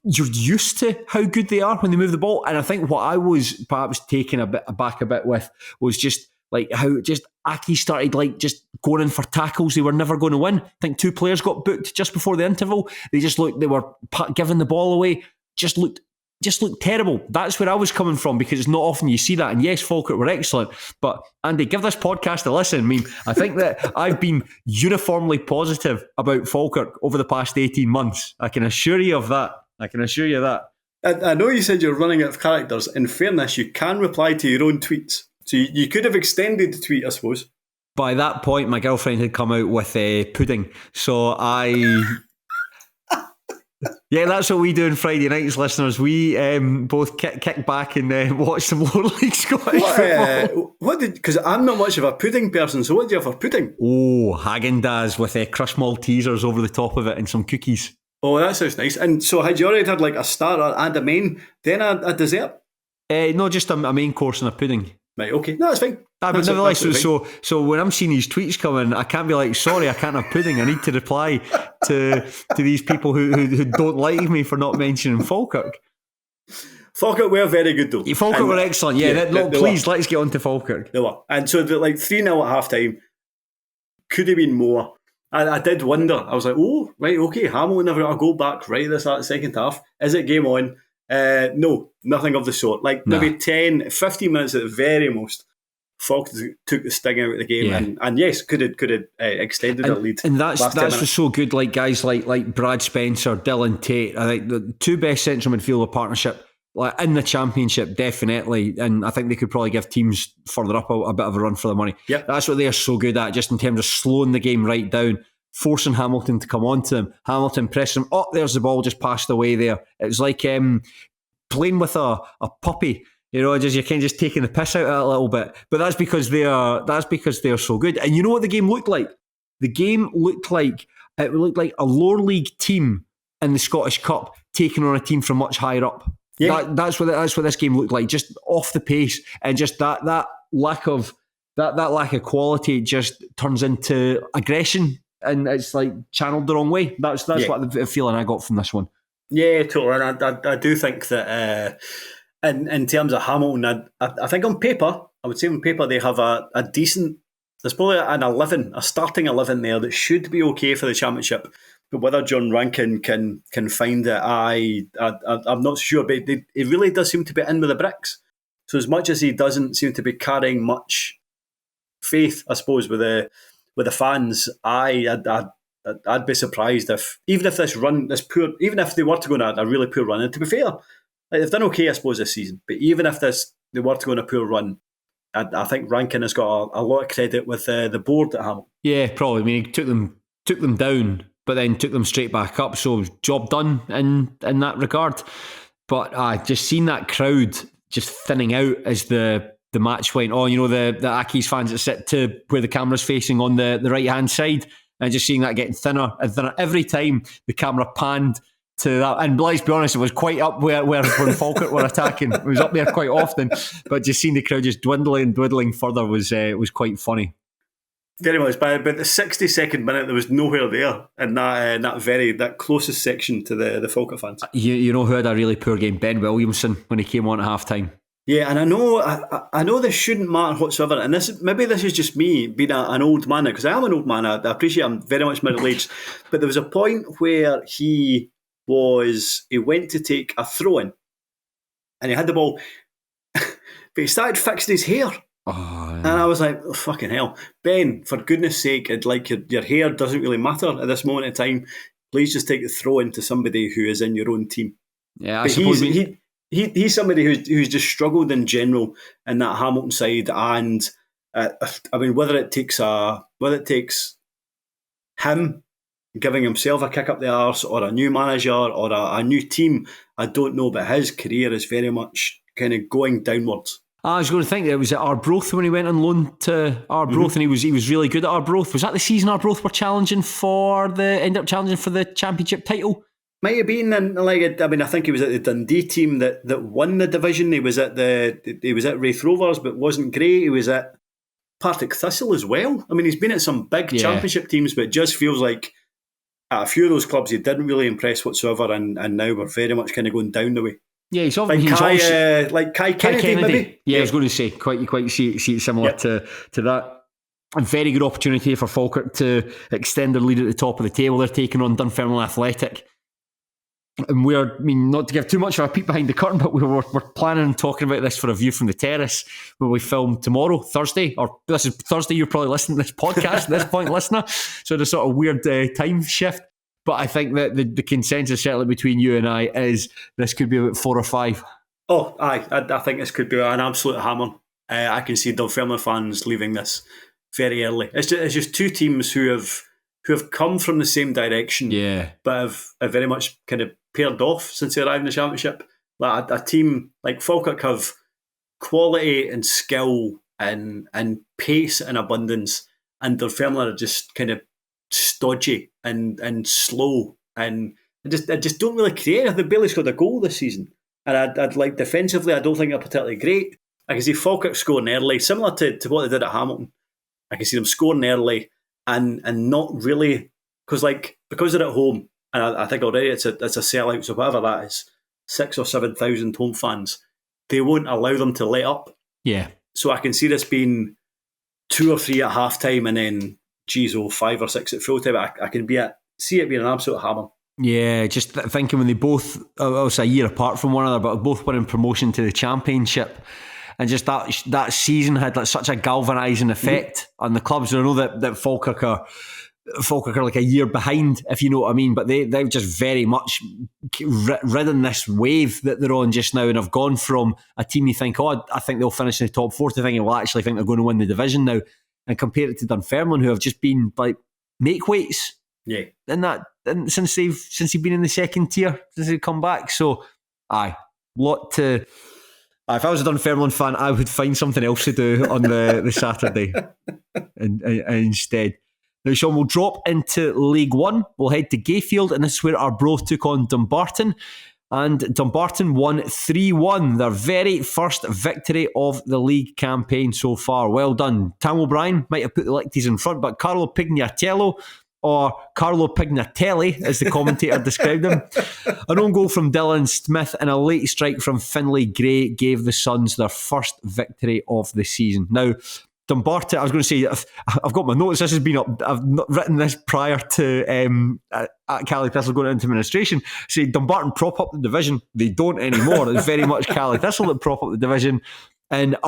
you're used to how good they are when they move the ball. And I think what I was perhaps taken aback a bit with was just like how just Aki started like just going in for tackles they were never going to win. I think 2 players got booked just before the interval. They were giving the ball away. Just looked terrible. That's where I was coming from, because it's not often you see that. And yes, Falkirk were excellent, but Andy, give this podcast a listen. I mean, I think that I've been uniformly positive about Falkirk over the past 18 months. I can assure you of that. I know you said you're running out of characters. In fairness, you can reply to your own tweets. So you could have extended the tweet, I suppose. By that point, my girlfriend had come out with pudding. So yeah, that's what we do on Friday nights, listeners. We both kick back and watch some lower league Scottish football. Because I'm not much of a pudding person, so what do you have for pudding? Oh, Häagen-Dazs with crushed Maltesers over the top of it and some cookies. Oh, that sounds nice. And so had you already had like a starter and a main, then a dessert? No, just a main course and a pudding. Right, okay. No, that's fine. But nevertheless, so when I'm seeing these tweets coming, I can't be like, sorry, I can't have pudding. I need to reply to these people who don't like me for not mentioning Falkirk. Falkirk were very good though. Falkirk were excellent. Yeah, please, let's get on to Falkirk. They were. And so like 3-0 at half time. Could have been more. I did wonder. I was like, oh, right, okay, Hamilton never got a goal back right this second half. Is it game on? No, nothing of the sort. Maybe 10, 15 minutes at the very most, Falkirk took the sting out of the game, and yes, could have extended the lead. And that's what's so good. Like guys like Brad Spencer, Dylan Tate, I think the 2 best central midfielder partnership in the Championship, definitely. And I think they could probably give teams further up a bit of a run for the money. Yep. That's what they are so good at, just in terms of slowing the game right down, forcing Hamilton to come onto them. Hamilton pressing them. Oh, there's the ball just passed away there. It was like playing with a puppy. You know, you can just taking the piss out of it a little bit. But that's because they are so good. And you know what the game looked like? The game looked like a lower league team in the Scottish Cup taking on a team from much higher up. Yeah. That's what this game looked like, just off the pace, and just that lack of quality just turns into aggression, and it's like channeled the wrong way. That's what the feeling I got from this one. Yeah, totally. And I do think that in terms of Hamilton, I think on paper, I would say on paper they have a decent. There's probably a starting 11 there that should be okay for the Championship. But whether John Rankin can find it, I'm not sure. But it really does seem to be in with the bricks. So as much as he doesn't seem to be carrying much faith, I suppose, with the fans, I'd be surprised if even if they were to go on a really poor run. And to be fair, they've done okay, I suppose, this season. But even if they were to go on a poor run, I think Rankin has got a lot of credit with the board at Hamilton. Yeah, probably. I mean, he took them down, but then took them straight back up. So job done in that regard. But just seeing that crowd just thinning out as the match went on. You know, the Aki's fans that sit to where the camera's facing on the right hand side, and just seeing that getting thinner and thinner every time the camera panned to that. And let's be honest, it was quite up where when Falkirk were attacking. It was up there quite often, but just seeing the crowd just dwindling further was quite funny. Very much. By about the 62nd minute, there was nowhere there in that closest section to the Falkirk fans. You know who had a really poor game? Ben Williamson, when he came on at half time. Yeah, and I know this shouldn't matter whatsoever, and this is just me being an old man now, because I am an old man. I appreciate I'm very much middle aged, but there was a point where he went to take a throw in, and he had the ball, but he started fixing his hair. Oh, And I was like, oh, fucking hell. Ben, for goodness sake, your hair doesn't really matter at this moment in time. Please just take the throw into somebody who is in your own team. Yeah, I but suppose he's somebody who's just struggled in general in that Hamilton side, and I mean whether it takes him giving himself a kick up the arse, or a new manager, or a new team, I don't know, but his career is very much kind of going downwards. I was going to think it was at Arbroath when he went on loan to Arbroath, and he was really good at Arbroath. Was that the season Arbroath were ended up challenging for the championship title? Might have been, and I think he was at the Dundee team that won the division. He was at Raith Rovers, but wasn't great. He was at Partick Thistle as well. I mean, he's been at some big championship teams, but it just feels like at a few of those clubs he didn't really impress whatsoever, and now we're very much kind of going down the way. Yeah, he's obviously Kai Kennedy, maybe. Yeah, I was going to say quite see it similar to that. A very good opportunity for Falkirk to extend their lead at the top of the table. They're taking on Dunfermline Athletic. And not to give too much of a peek behind the curtain, but we're planning on talking about this for a view from the terrace when we film tomorrow, Thursday, or this is Thursday, you're probably listening to this podcast at this point, listener. So there's sort of weird time shift. But I think that the consensus, certainly between you and I, is this could be about 4 or 5. Oh, aye. I think this could be an absolute hammer. I can see Dunfermline fans leaving this very early. It's just two teams who have come from the same direction, but have very much kind of paired off since they arrived in the championship. Like a team like Falkirk have quality and skill and pace in abundance, and Dunfermline are just kind of stodgy and slow, and I just don't really create. They've barely scored a goal this season, and I'd like defensively, I don't think they're particularly great. I can see Falkirk scoring early, similar to what they did at Hamilton. I can see them scoring early and not really, because they're at home, and I think already it's a sellout. So whatever that is, 6,000 or 7,000 home fans, they won't allow them to let up. Yeah. So I can see this being 2 or 3 at half time, and then 5 or 6 at full time. I can see it being an absolute hammer. Yeah, just thinking when they both, obviously a year apart from one another, but both winning promotion to the championship, and just that season had like such a galvanising effect on the clubs. And I know that Falkirk are like a year behind, if you know what I mean, but they've just very much ridden this wave that they're on just now, and have gone from a team you think, I think they'll finish in the top 4, to thinking, well, I actually think they're going to win the division now. And compare it to Dunfermline, who have just been like make weights, and since they've been in the second tier, since they've come back. So, if I was a Dunfermline fan, I would find something else to do on the Saturday, and instead. Now, Shaughan, we'll drop into League One. We'll head to Gayfield, and this is where Arbroath took on Dumbarton. And Dumbarton won 3-1, their very first victory of the league campaign so far. Well done. Tam O'Brien might have put the Licties in front, but Carlo Pignatello, or Carlo Pignatelli, as the commentator described him, an own goal from Dylan Smith and a late strike from Finlay Gray gave the Suns their first victory of the season. Now, Dumbarton, I was going to say, I've got my notes. This has been up. I've not written this prior to at Cali Thistle going into administration. Say Dumbarton prop up the division. They don't anymore. It's very much Cali Thistle that prop up the division. And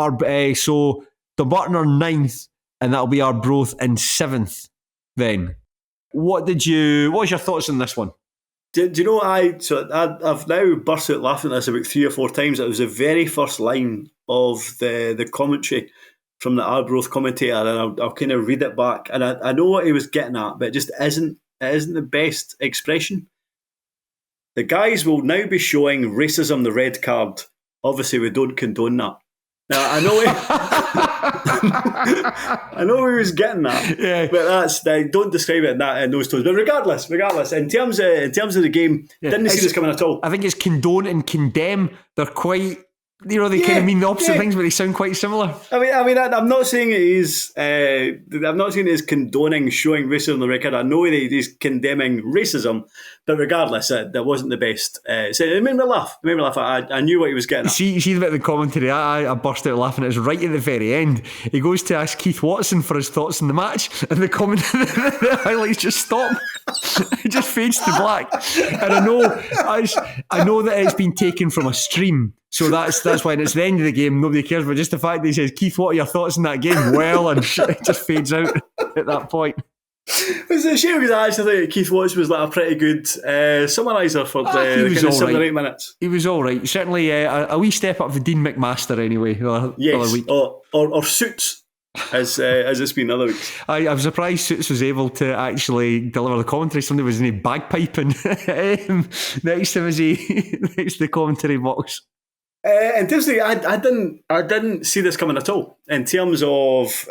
so Dumbarton are 9th, and that'll be Arbroath in 7th. Then, what was your thoughts on this one? Do you know, I've now burst out laughing at this about 3 or 4 times. It was the very first line of the commentary from the Arbroath commentator, and I'll kind of read it back, and I know what he was getting at, but it just isn't the best expression. The guys will now be showing racism the red card. Obviously, we don't condone that. Now, I know he was getting that, but don't describe it in those tones. But regardless, in terms of the game, didn't see this coming at all. I think it's condone and condemn. They're quite. They kind of mean the opposite things, but they sound quite similar. I mean, I'm not saying it is. I'm not saying it is condoning showing racism on the record. I know that he's condemning racism, but regardless, that wasn't the best. So it made me laugh. I knew what he was getting at. See the bit of the commentary. I burst out laughing. It was right at the very end. He goes to ask Keith Watson for his thoughts on the match, and the the highlights just stop. It just fades to black. And I know I know that it's been taken from a stream, so that's why when it's the end of the game, nobody cares. But just the fact that he says, "Keith, what are your thoughts on that game?" Well, and it just fades out at that point. It's a shame because I actually think Keith Watts was like a pretty good summariser for the kind of 7 or 8 minutes. He was all right. Certainly a wee step up for Dean McMaster anyway. Yes, week. Or Suits, as it's been other weeks. I was surprised Suits was able to actually deliver the commentary. Somebody was in a bagpiping next to him as he next to the commentary box. And Disney, I didn't see this coming at all in terms of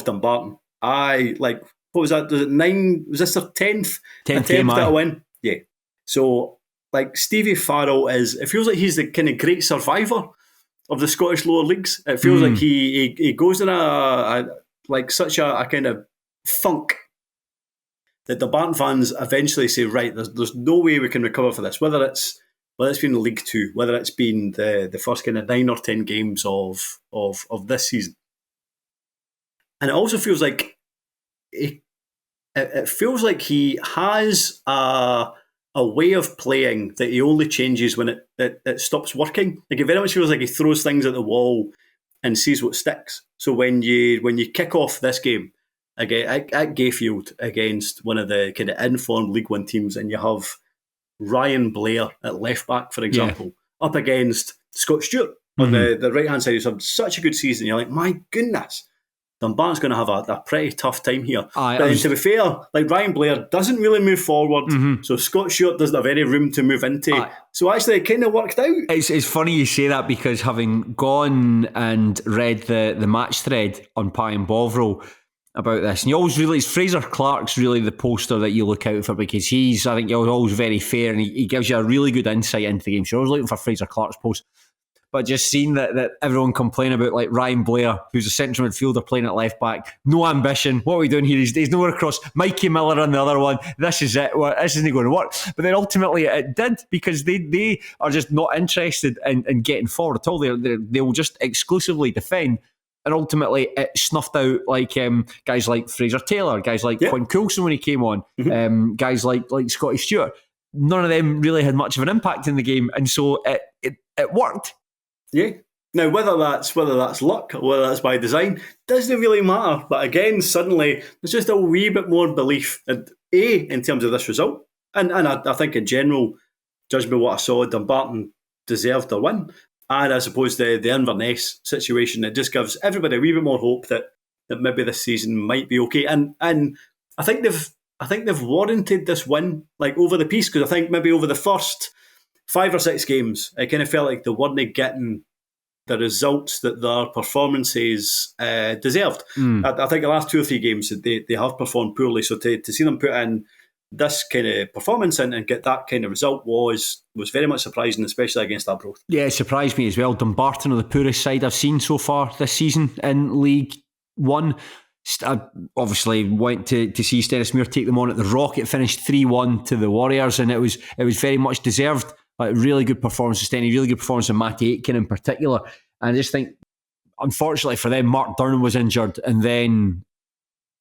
Dumbarton. I like, what was that? Was it 9? Was this their 10th? 10th game that win? Yeah. So like Stevie Farrell it feels like he's the kind of great survivor of the Scottish lower leagues. It feels like he goes in such a kind of funk that the Barton fans eventually say, right, there's no way we can recover for this. Whether it's been League Two, whether it's been the first kind of 9 or 10 games of this season. And it also feels like it feels like he has a way of playing that he only changes when it stops working. Like it very much feels like he throws things at the wall and sees what sticks. So when you kick off this game again at Gayfield against one of the kind of informed League One teams, and you have Ryan Blair at left back, for example, up against Scott Stewart on the right hand side, who's had such a good season, you're like, my goodness, Dumbarton's going to have a pretty tough time here. But to be fair, like Ryan Blair doesn't really move forward, so Scott Stewart doesn't have any room to move into. So actually, it kind of worked out. It's funny you say that, because having gone and read the match thread on Pie and Bovril about this, and you always really, Fraser Clark's really the poster that you look out for, because he's always very fair, and he gives you a really good insight into the game. So you're always looking for Fraser Clark's post. But just seeing that everyone complain about like Ryan Blair, who's a central midfielder playing at left back, no ambition. What are we doing here? He's nowhere across. Mikey Miller on the other one. This is it. This isn't going to work. But then ultimately it did, because they are just not interested in getting forward at all. They will just exclusively defend. And ultimately it snuffed out like guys like Fraser Taylor, guys like Quinn Coulson when he came on, guys like Scotty Stewart. None of them really had much of an impact in the game, and so it worked. Yeah. Now, whether that's luck or whether that's by design doesn't really matter. But again, suddenly there's just a wee bit more belief in terms of this result, and I think in general, judging by what I saw, Dumbarton deserved their win. And I suppose the Inverness situation, it just gives everybody a wee bit more hope that maybe this season might be okay. And I think they've warranted this win like over the piece, because I think maybe over the first 5 or 6 games, it kind of felt like they weren't getting the results that their performances deserved. I think the last 2 or 3 games they have performed poorly. So to see them put in this kind of performance and get that kind of result was very much surprising, especially against Arbroath. Yeah, it surprised me as well. Dumbarton are the poorest side I've seen so far this season in League One. I obviously went to see Stennismuir take them on at the Rock. It finished 3-1 to the Warriors, and it was very much deserved. Like, really good performance from Stenny, really good performance from Matty Aitken in particular. And I just think, unfortunately for them, Mark Durnan was injured, and then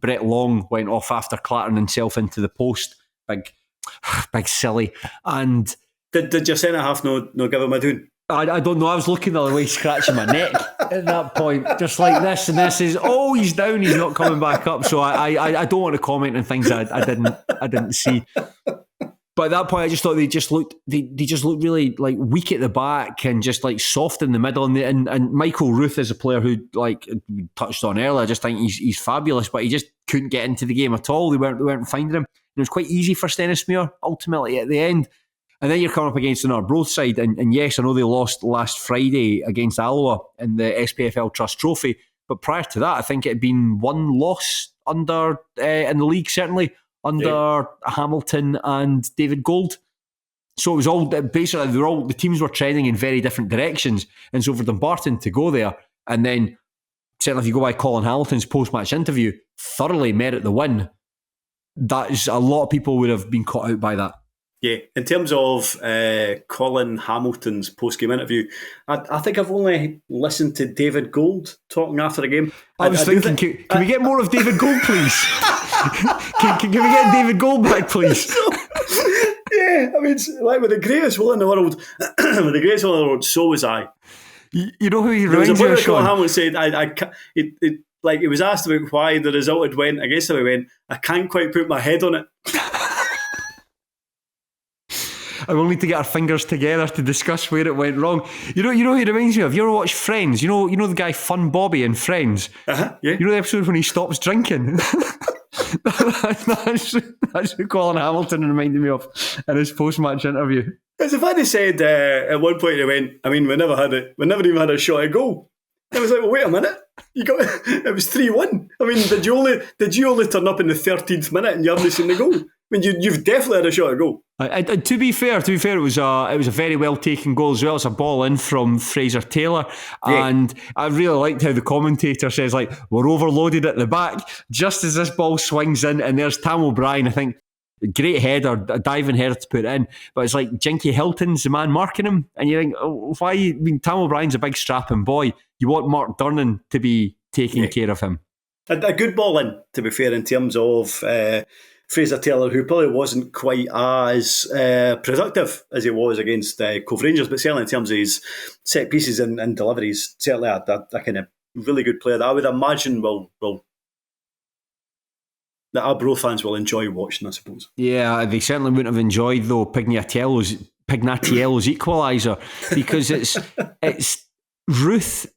Brett Long went off after clattering himself into the post. Big silly. And did your centre half no give him a doon? I don't know. I was looking the other way, scratching my neck at that point, just like this. And this is, he's down. He's not coming back up. So I don't want to comment on things I didn't see. But at that point, I just thought they just looked really like weak at the back and just like soft in the middle. And Michael Ruth is a player who, like we touched on earlier, I just think he's fabulous, but he just couldn't get into the game at all. They weren't finding him. And it was quite easy for Stennismuir ultimately at the end. And then you're coming up against an Arbroath side, and yes, I know they lost last Friday against Alloa in the SPFL Trust Trophy, but prior to that, I think it had been one loss under in the league, certainly under Hamilton and David Gold. So it was all basically the teams were trending in very different directions, and so for Dumbarton to go there, and then certainly if you go by Colin Hamilton's post-match interview, thoroughly merit the win. That is, a lot of people would have been caught out by that. Yeah, in terms of Colin Hamilton's post-game interview, I think I've only listened to David Gold talking after the game. I was thinking, can we get more of David Gold, please? can we get David Gold back, please? Yeah, Yeah, I mean, like with the greatest will in the world, with the greatest will in the world, so was I. You know who he There was a reminds you point of, where Colin Shaughan? Hamilton said, I can't, like he was asked about why the result had went against him. He went, I can't quite put my head on it. And we'll need to get our fingers together to discuss where it went wrong. You know who he reminds me of? You ever watch Friends? You know the guy Fun Bobby in Friends? Yeah. You know the episode when he stops drinking? that's who Colin Hamilton reminded me of in his post-match interview. It's the fact he said at one point he went, I mean, we never even had a shot at goal. I was like, well, wait a minute. It was 3-1. I mean, did you only turn up in the 13th minute and you haven't seen the goal? I mean, you've definitely had a shot at goal. To be fair, it was a very well taken goal as well. It's a ball in from Fraser Taylor, and I really liked how the commentator says, like, we're overloaded at the back. Just as this ball swings in, and there's Tam O'Brien, I think, great header, a diving header to put in, but it's like Jinky Hilton's the man marking him, and you think, oh, why? I mean, Tam O'Brien's a big strapping boy. You want Mark Durnan to be taking care of him. A good ball in, to be fair, in terms of Fraser Taylor, who probably wasn't quite as productive as he was against Cove Rangers, but certainly in terms of his set pieces and deliveries, certainly a kind of really good player that I would imagine will that Arbroath fans will enjoy watching, I suppose. Yeah, they certainly wouldn't have enjoyed, though, Pignatiello's equaliser, because it's Ruth.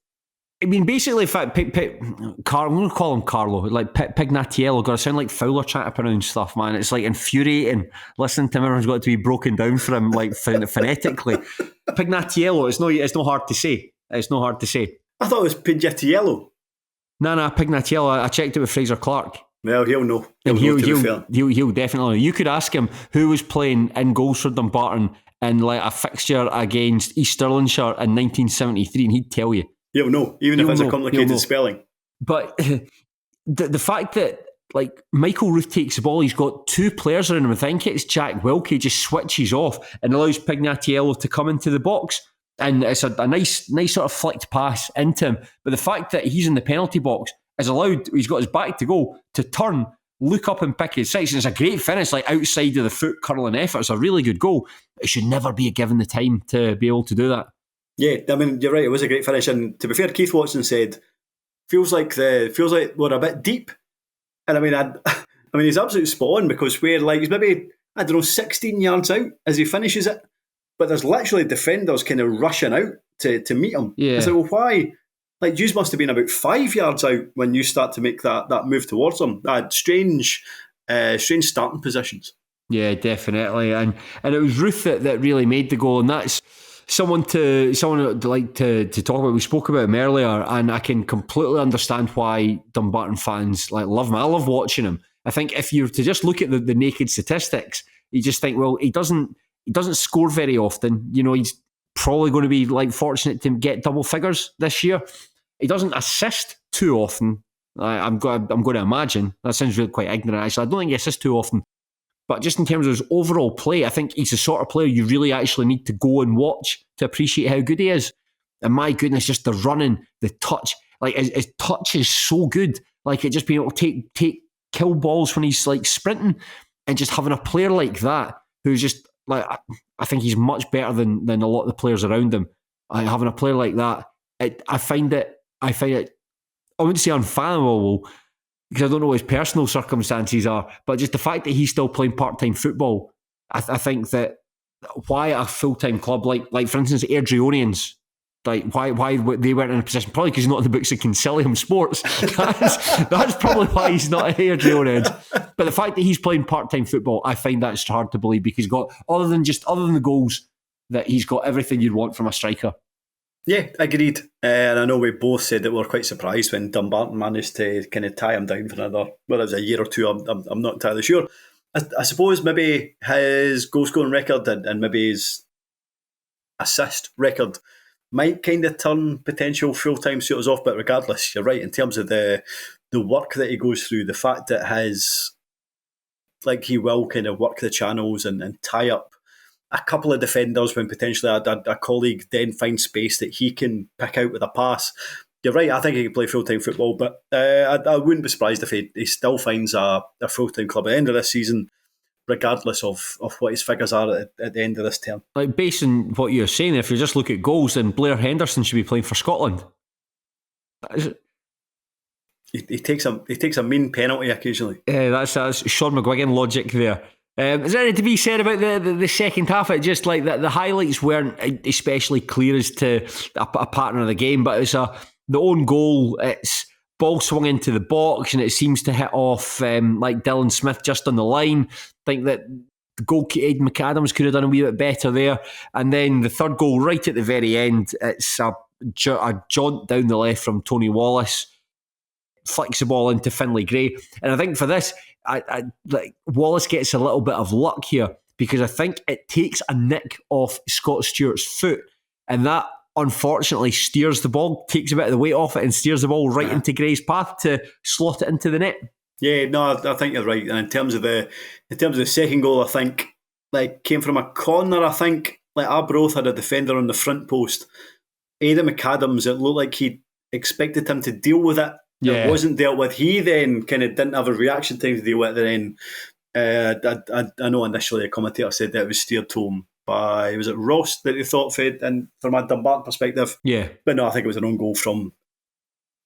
I mean, basically, in fact, I'm going to call him Carlo, like Pignatiello. Got to sound like Fowler trying to pronounce stuff, man. It's like infuriating listening to him. Everyone's got to be broken down for him, like phonetically. Pignatiello, it's not hard to say. It's not hard to say. I thought it was Pignatiello. No, Pignatiello. I checked it with Fraser Clark. Well, he'll know. He'll definitely know. You could ask him who was playing in goals for Dumbarton in like a fixture against East Stirlingshire in 1973, and he'd tell you. He'll know, even if it's a complicated spelling. But the fact that like Michael Ruth takes the ball, he's got two players around him. I think it's Jack Wilkie, just switches off and allows Pignatiello to come into the box. And it's a nice sort of flicked pass into him. But the fact that he's in the penalty box is allowed, he's got his back to go, to turn, look up and pick his sights. And it's a great finish, like outside of the foot curling effort. It's a really good goal. It should never be given the time to be able to do that. Yeah, I mean, you're right, it was a great finish. And to be fair, Keith Watson said, feels like we're a bit deep. And I mean, he's absolutely spot on, because we're like, he's maybe, 16 yards out as he finishes it. But there's literally defenders kind of rushing out to meet him. Yeah. I said, well, why? Like, you must have been about 5 yards out when you start to make that move towards him. Strange starting positions. Yeah, definitely. And it was Ruth that really made the goal. And that's someone I'd like to talk about. We spoke about him earlier, and I can completely understand why Dumbarton fans love him. I love watching him. I think if you were to just look at the naked statistics, you just think, well, he doesn't score very often. You know, he's probably going to be fortunate to get double figures this year. He doesn't assist too often. I'm going to imagine. That sounds really quite ignorant, actually. I don't think he assists too often. But just in terms of his overall play, I think he's the sort of player you really actually need to go and watch to appreciate how good he is. And my goodness, just the running, the touch. His touch is so good. It just being able to take kill balls when he's sprinting, and just having a player like that who's just I think he's much better than a lot of the players around him. Having a player like that, I find it, I wouldn't say unfathomable, because I don't know what his personal circumstances are, but just the fact that he's still playing part-time football, I think that why a full-time club like for instance Airdrieonians, why they weren't in a position, probably because he's not in the books of Concilium Sports. That's probably why he's not at Airdrieonians. But the fact that he's playing part-time football, I find that's hard to believe, because he's got, other than the goals, that he's got everything you'd want from a striker. Yeah, agreed. And I know we both said that we were quite surprised when Dumbarton managed to kind of tie him down for another, well, it was a year or two, I'm not entirely sure. I suppose maybe his goal-scoring record and maybe his assist record might kind of turn potential full-time suitors off, but regardless, you're right, in terms of the work that he goes through, the fact that he will kind of work the channels and tie up a couple of defenders when potentially a colleague then finds space that he can pick out with a pass. You're right, I think he can play full-time football, but I wouldn't be surprised if he still finds a full-time club at the end of this season. regardless of what his figures are at the end of this term. Like, based on what you're saying, if you just look at goals, then Blair Henderson should be playing for Scotland. He takes a mean penalty occasionally. That's Shaughan McGuigan logic there. Is there anything to be said about the second half? It just like the highlights weren't especially clear as to a pattern of the game, but it's the own goal. It's ball swung into the box and it seems to hit off like Dylan Smith just on the line. I think that the goalkeeper Aidan McAdams could have done a wee bit better there. And then the third goal right at the very end, it's a jaunt down the left from Tony Wallace, flicks the ball into Finlay Gray. And I think for this, like Wallace gets a little bit of luck here because I think it takes a nick off Scott Stewart's foot, and that unfortunately steers the ball, takes a bit of the weight off it and steers the ball right into Gray's path to slot it into the net. Yeah, no, I think you're right. And in terms of the second goal, I think like came from a corner. I think like Arbroath had a defender on the front post. Aidan McAdams, it looked like he expected him to deal with it. It wasn't dealt with. He then kind of didn't have a reaction time to deal with it. Then I know initially the commentator said that it was steered home by, was it Ross that he thought fed, and from a Dumbarton perspective. Yeah. But no, I think it was an own goal from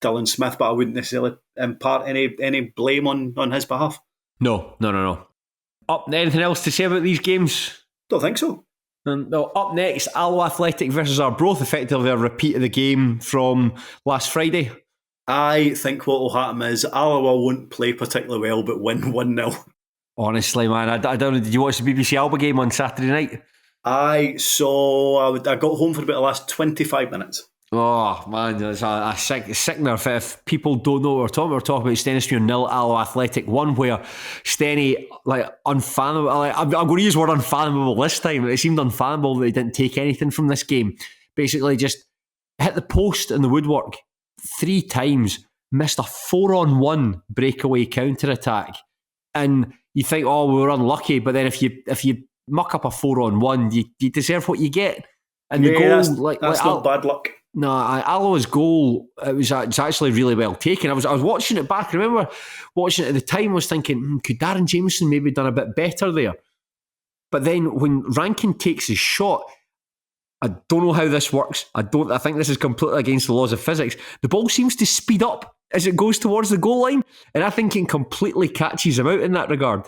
Dylan Smith, but I wouldn't necessarily impart any blame on his behalf. No. Anything else to say about these games? Don't think so. No, up next, Alloa Athletic versus Arbroath, effectively a repeat of the game from last Friday. I think what will happen is Alloa won't play particularly well, but win 1-0. Honestly, man, I don't know. Did you watch the BBC Alba game on Saturday night? I got home for about the last 25 minutes. Oh, man, it's a sickener. If people don't know what we're talking about Stennismuir 0, Alloa Athletic 1, where Stenny, like, unfathomable. Like, I'm going to use the word unfathomable this time. It seemed unfathomable that they didn't take anything from this game. Basically, just hit the post and the woodwork 3 times, missed a 4-on-1 breakaway counter-attack. And you think, oh, we were unlucky, but then if you muck up a 4-on-1, you deserve what you get. And the goal, that's not bad luck. No, Alloa's goal, it's actually really well taken. I was watching it back. I remember watching it at the time. I was thinking, could Darren Jameson maybe done a bit better there? But then when Rankin takes his shot, I don't know how this works. I think this is completely against the laws of physics. The ball seems to speed up as it goes towards the goal line, and I think it completely catches him out in that regard.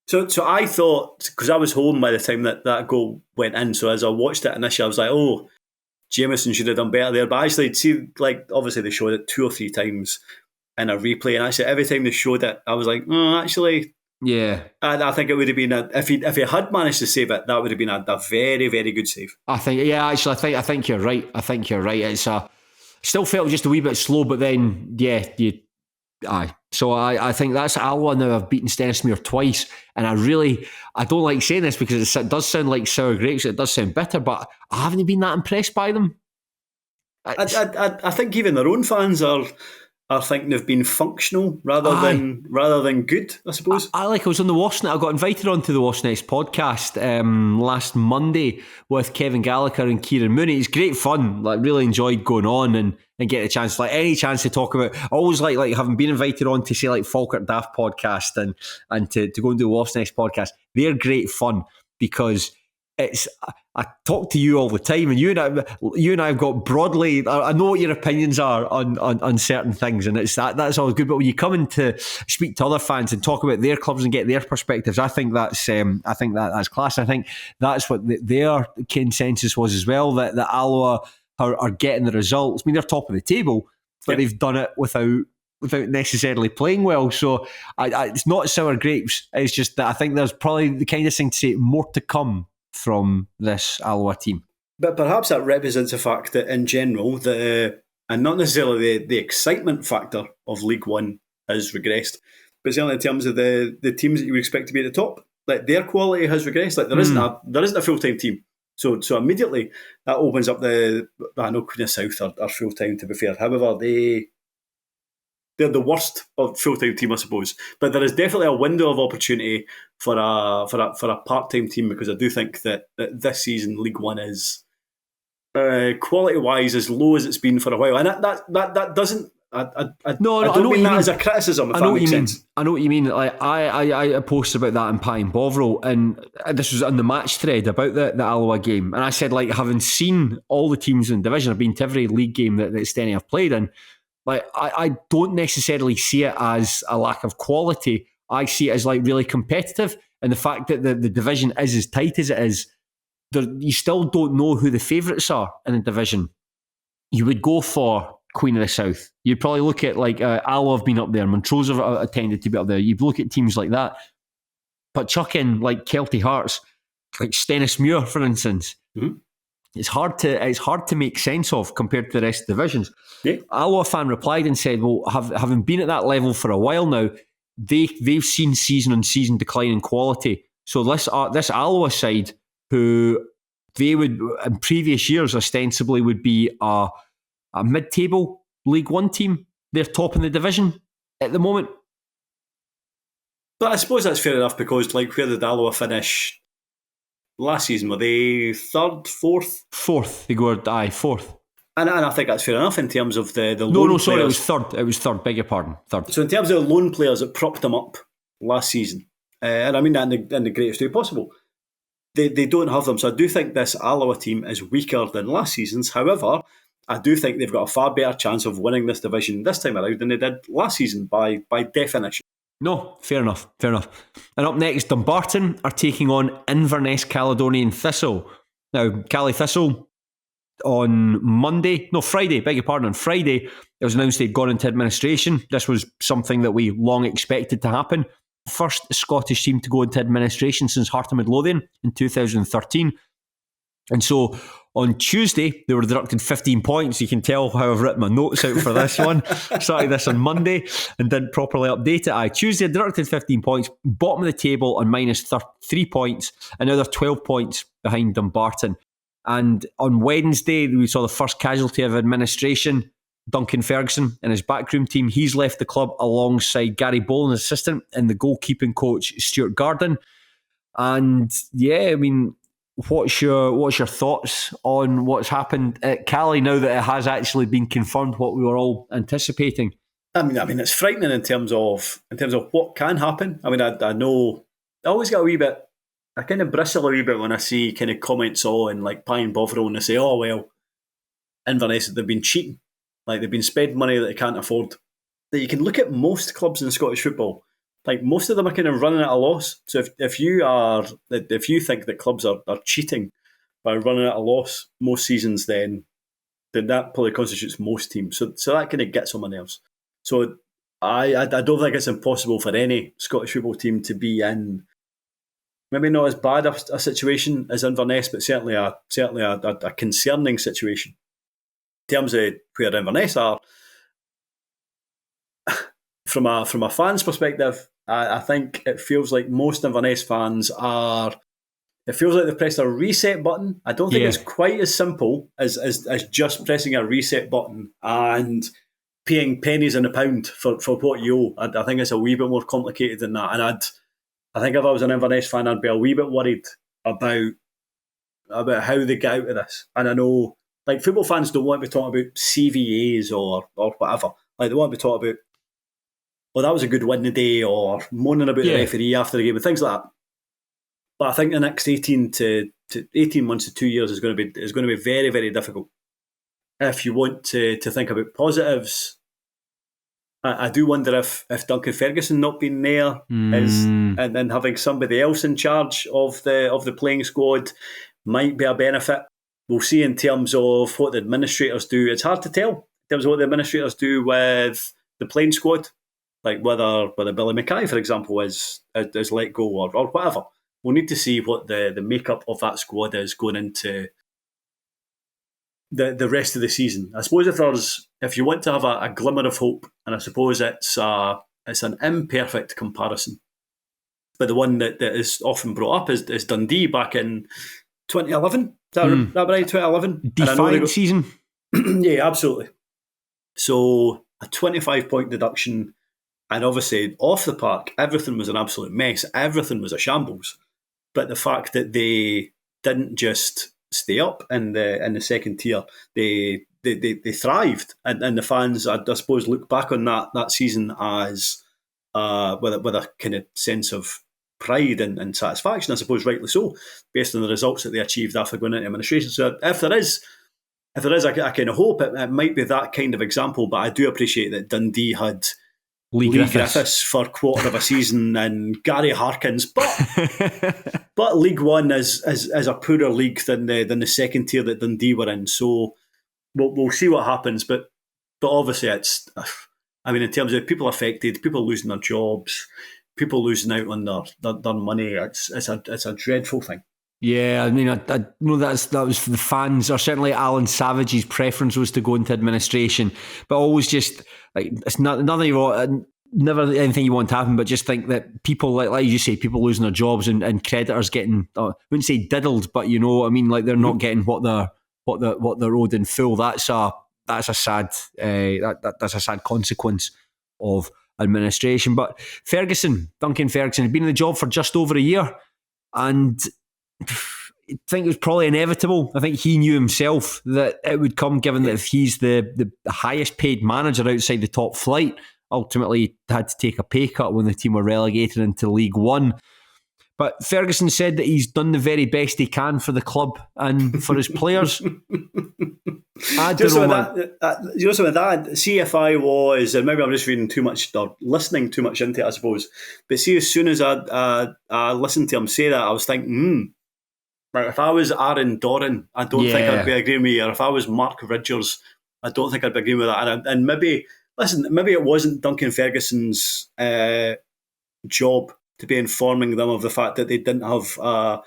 So I thought, because I was home by the time that goal went in, so as I watched it initially, I was like, oh, Jameson should have done better there. But actually, see, like, obviously they showed it 2 or 3 times in a replay, and actually every time they showed it, I was like, actually, yeah. I think it would have been if he had managed to save it, that would have been a very, very good save. I think you're right. I think you're right. It's still felt just a wee bit slow, but then aye. So I think that's Alloa now. I've beaten Stennismuir twice, and I don't like saying this because it does sound like sour grapes. It does sound bitter, but I haven't been that impressed by them. I think even their own fans are thinking they've been functional rather than good, I suppose. I was on the Wasp Net. I got invited onto the Wasp Net's podcast last Monday with Kevin Gallagher and Kieran Mooney. It's great fun. Like, really enjoyed going on and getting a chance, like any chance to talk about. I always like having been invited on to say like Falkirk Daft podcast and to go and do the Wasp Net's podcast. They're great fun because I talk to you all the time, and you and I have got broadly. I know what your opinions are on certain things, and that's always good. But when you come in to speak to other fans and talk about their clubs and get their perspectives, I think that's class. I think that's what their consensus was as well. That Alloa are getting the results. I mean, they're top of the table, but they've done it without necessarily playing well. So it's not sour grapes. It's just that I think there's probably the kind of thing to say more to come from this Alloa team. But perhaps that represents the fact that in general, and not necessarily the excitement factor of League One has regressed, but certainly in terms of the teams that you would expect to be at the top, like their quality has regressed. Like there isn't a full-time team. So immediately that opens up I know Queen of South are full-time, to be fair. However, they're the worst of full-time team, I suppose. But there is definitely a window of opportunity for a part-time team, because I do think that this season League One is quality-wise as low as it's been for a while, and that doesn't. I No, I I don't know what mean you that mean. as a criticism, if I know that what you makes mean. sense. I know what you mean. Like I posted about that in Pie and Bovril, and this was on the match thread about the Alloa game, and I said, like, having seen all the teams in the division, I've been to every league game that Steny have played in. Like I don't necessarily see it as a lack of quality. I see it as like really competitive, and the fact that the division is as tight as it is, you still don't know who the favourites are in the division. You would go for Queen of the South. You'd probably look at like Alloa have been up there, Montrose have tended to be up there. You'd look at teams like that, but chuck in like Kelty Hearts, like Stennismuir, for instance. Mm-hmm. It's hard to make sense of compared to the rest of the divisions. Yeah. Alloa fan replied and said, "Well, having been at that level for a while now, they've seen season on season decline in quality. So this Alloa side, who they would in previous years ostensibly would be a mid-table League One team, they're top in the division at the moment." But I suppose that's fair enough because, like, where did Alloa finish last season? Were they third, fourth? Fourth, they go fourth. And I think that's fair enough in terms of the No, loan sorry, players. it was third. It was third. Beg your pardon, third. So in terms of the loan players that propped them up last season, and I mean that in the greatest way possible, they don't have them. So I do think this Alloa team is weaker than last season's. However, I do think they've got a far better chance of winning this division this time around than they did last season by definition. No, fair enough. And up next, Dumbarton are taking on Inverness Caledonian Thistle. Now, Cali Thistle on Friday, on Friday, it was announced they'd gone into administration. This was something that we long expected to happen. First Scottish team to go into administration since Heart of Midlothian in 2013. And so on Tuesday, they were deducted 15 points. You can tell how I've written my notes out for this one. Started this on Monday and didn't properly update it. Tuesday, deducted 15 points, bottom of the table on minus 3 points, and now they're 12 points behind Dumbarton. And on Wednesday, we saw the first casualty of administration. Duncan Ferguson and his backroom team. He's left the club alongside Gary Boland's assistant and the goalkeeping coach, Stuart Garden. And yeah, I mean, what's your thoughts on what's happened at Cali now that it has actually been confirmed what we were all anticipating? I mean, it's frightening in terms of what can happen. I mean, I know I always get a wee bit. I kind of bristle a wee bit when I see kind of comments on like Pie and Bovril and they say, "Oh well, Inverness, they've been cheating, like they've been spending money that they can't afford." That you can look at most clubs in Scottish football. Like most of them are kind of running at a loss. So if you think that clubs are cheating by running at a loss most seasons, then that probably constitutes most teams. So that kind of gets on my nerves. So I don't think it's impossible for any Scottish football team to be in maybe not as bad a situation as Inverness, but certainly a concerning situation. In terms of where Inverness are, from a fan's perspective, I think it feels like most Inverness fans are. It feels like they've pressed a reset button. I don't think it's quite as simple as just pressing a reset button and paying pennies in a pound for what you owe. I think it's a wee bit more complicated than that. And I think if I was an Inverness fan, I'd be a wee bit worried about how they get out of this. And I know, like, football fans don't want to be talking about CVAs or whatever. Like, they want to be talking about, "Oh, that was a good win today," or moaning about the referee after the game and things like that. But I think the next 18 months to 2 years is going to be very, very difficult. If you want to think about positives, I do wonder if Duncan Ferguson not being there and then having somebody else in charge of the playing squad might be a benefit. We'll see in terms of what the administrators do. It's hard to tell in terms of what the administrators do with the playing squad, like whether Billy Mackay, for example, is let go or whatever. We'll need to see what the makeup of that squad is going into the rest of the season. I suppose if you want to have a glimmer of hope, and I suppose it's an imperfect comparison, but the one that is often brought up is Dundee back in 2011. Is that right? 2011? Defiant season. Yeah, absolutely. So a 25-point deduction, and obviously off the park, everything was an absolute mess. Everything was a shambles. But the fact that they didn't just stay up in the second tier, they they thrived, and the fans, I suppose, look back on that season as with a kind of sense of pride and satisfaction, I suppose, rightly so, based on the results that they achieved after going into administration. So if there is, I kind of hope it might be that kind of example. But I do appreciate that Dundee had Lee Griffiths for a quarter of a season and Gary Harkins, but League One is a poorer league than the second tier that Dundee were in. So we'll see what happens. But obviously, it's, I mean, in terms of people affected, people losing their jobs, people losing out on their money, it's a dreadful thing. Yeah, I mean, I know that was the fans, or certainly Alan Savage's preference was to go into administration, but always just like it's not nothing you want, never anything you want to happen, but just think that people like you say, people losing their jobs and creditors getting, I wouldn't say diddled, but you know, I mean, like they're not getting what they're owed in full. That's a sad consequence of administration. But Duncan Ferguson, had been in the job for just over a year, and I think it was probably inevitable. I think he knew himself that it would come, given that if he's the highest paid manager outside the top flight, ultimately had to take a pay cut when the team were relegated into League One. But Ferguson said that he's done the very best he can for the club and for his players. See if I was, and maybe I'm just reading too much or listening too much into it, I suppose. But see, as soon as I listened to him say that, I was thinking, right, if I was Aaron Doran, I don't think I'd be agreeing with you. Or if I was Mark Ridgers, I don't think I'd be agreeing with that. And maybe it wasn't Duncan Ferguson's job to be informing them of the fact that they didn't have a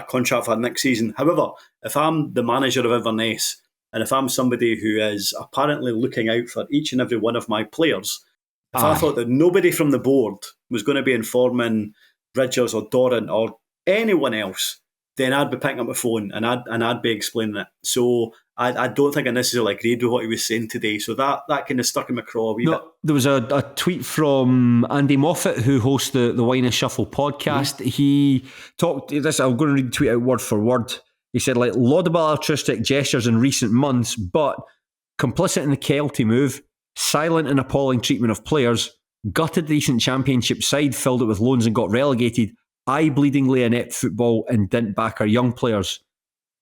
contract for next season. However, if I'm the manager of Inverness, and if I'm somebody who is apparently looking out for each and every one of my players, if I thought that nobody from the board was going to be informing Ridgers or Doran or anyone else, then I'd be picking up my phone and I'd be explaining it. So I don't think I necessarily agreed with what he was saying today. So that kind of stuck in my craw a wee bit. There was a tweet from Andy Moffat, who hosts the Wine and Shuffle podcast. Mm-hmm. He talked this. I'm going to read the tweet out word for word. He said, like, laudable altruistic gestures in recent months, but complicit in the Kelty move, silent and appalling treatment of players, gutted the recent championship side, filled it with loans and got relegated, eye-bleedingly inept football, and didn't back our young players.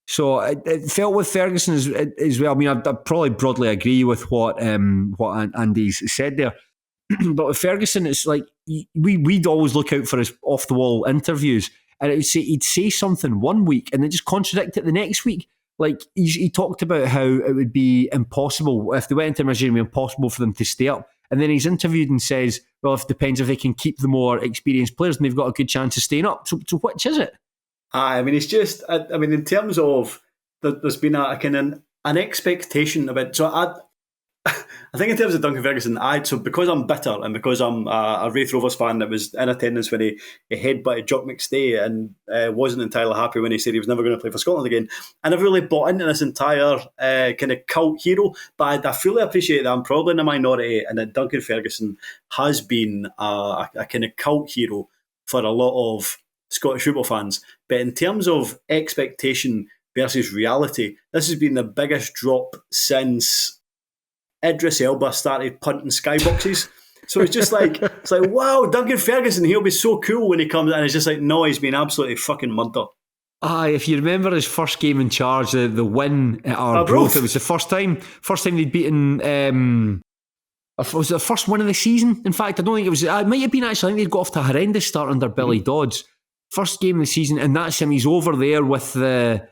So it felt with Ferguson as well. I mean, I probably broadly agree with what Andy's said there. But with Ferguson, it's like we'd always look out for his off-the-wall interviews, and he'd say something one week and then just contradict it the next week. Like he talked about how it would be impossible if they went into administration, it would be impossible for them to stay up. And then he's interviewed and says, well, it depends if they can keep the more experienced players and they've got a good chance of staying up. So which is it? I mean, it's just, I mean, in terms of, there's been a kind of an expectation about, so I think in terms of Duncan Ferguson, so because I'm bitter and because I'm a Wraith Rovers fan that was in attendance when he headbutted Jock McStay and wasn't entirely happy when he said he was never going to play for Scotland again, and I've really bought into this entire kind of cult hero, but I fully appreciate that I'm probably in a minority and that Duncan Ferguson has been a kind of cult hero for a lot of Scottish football fans. But in terms of expectation versus reality, this has been the biggest drop since Idris Elba started punting skyboxes. So it's just like, wow, Duncan Ferguson, he'll be so cool when he comes in. And it's just like, no, he's been absolutely fucking murdered. If you remember his first game in charge, the win at Arbroath, it was the first time they'd beaten, was it the first win of the season? In fact, I don't think it was, it might have been actually, I think they'd got off to a horrendous start under Billy Dodds. First game of the season, and that's him. He's over there with the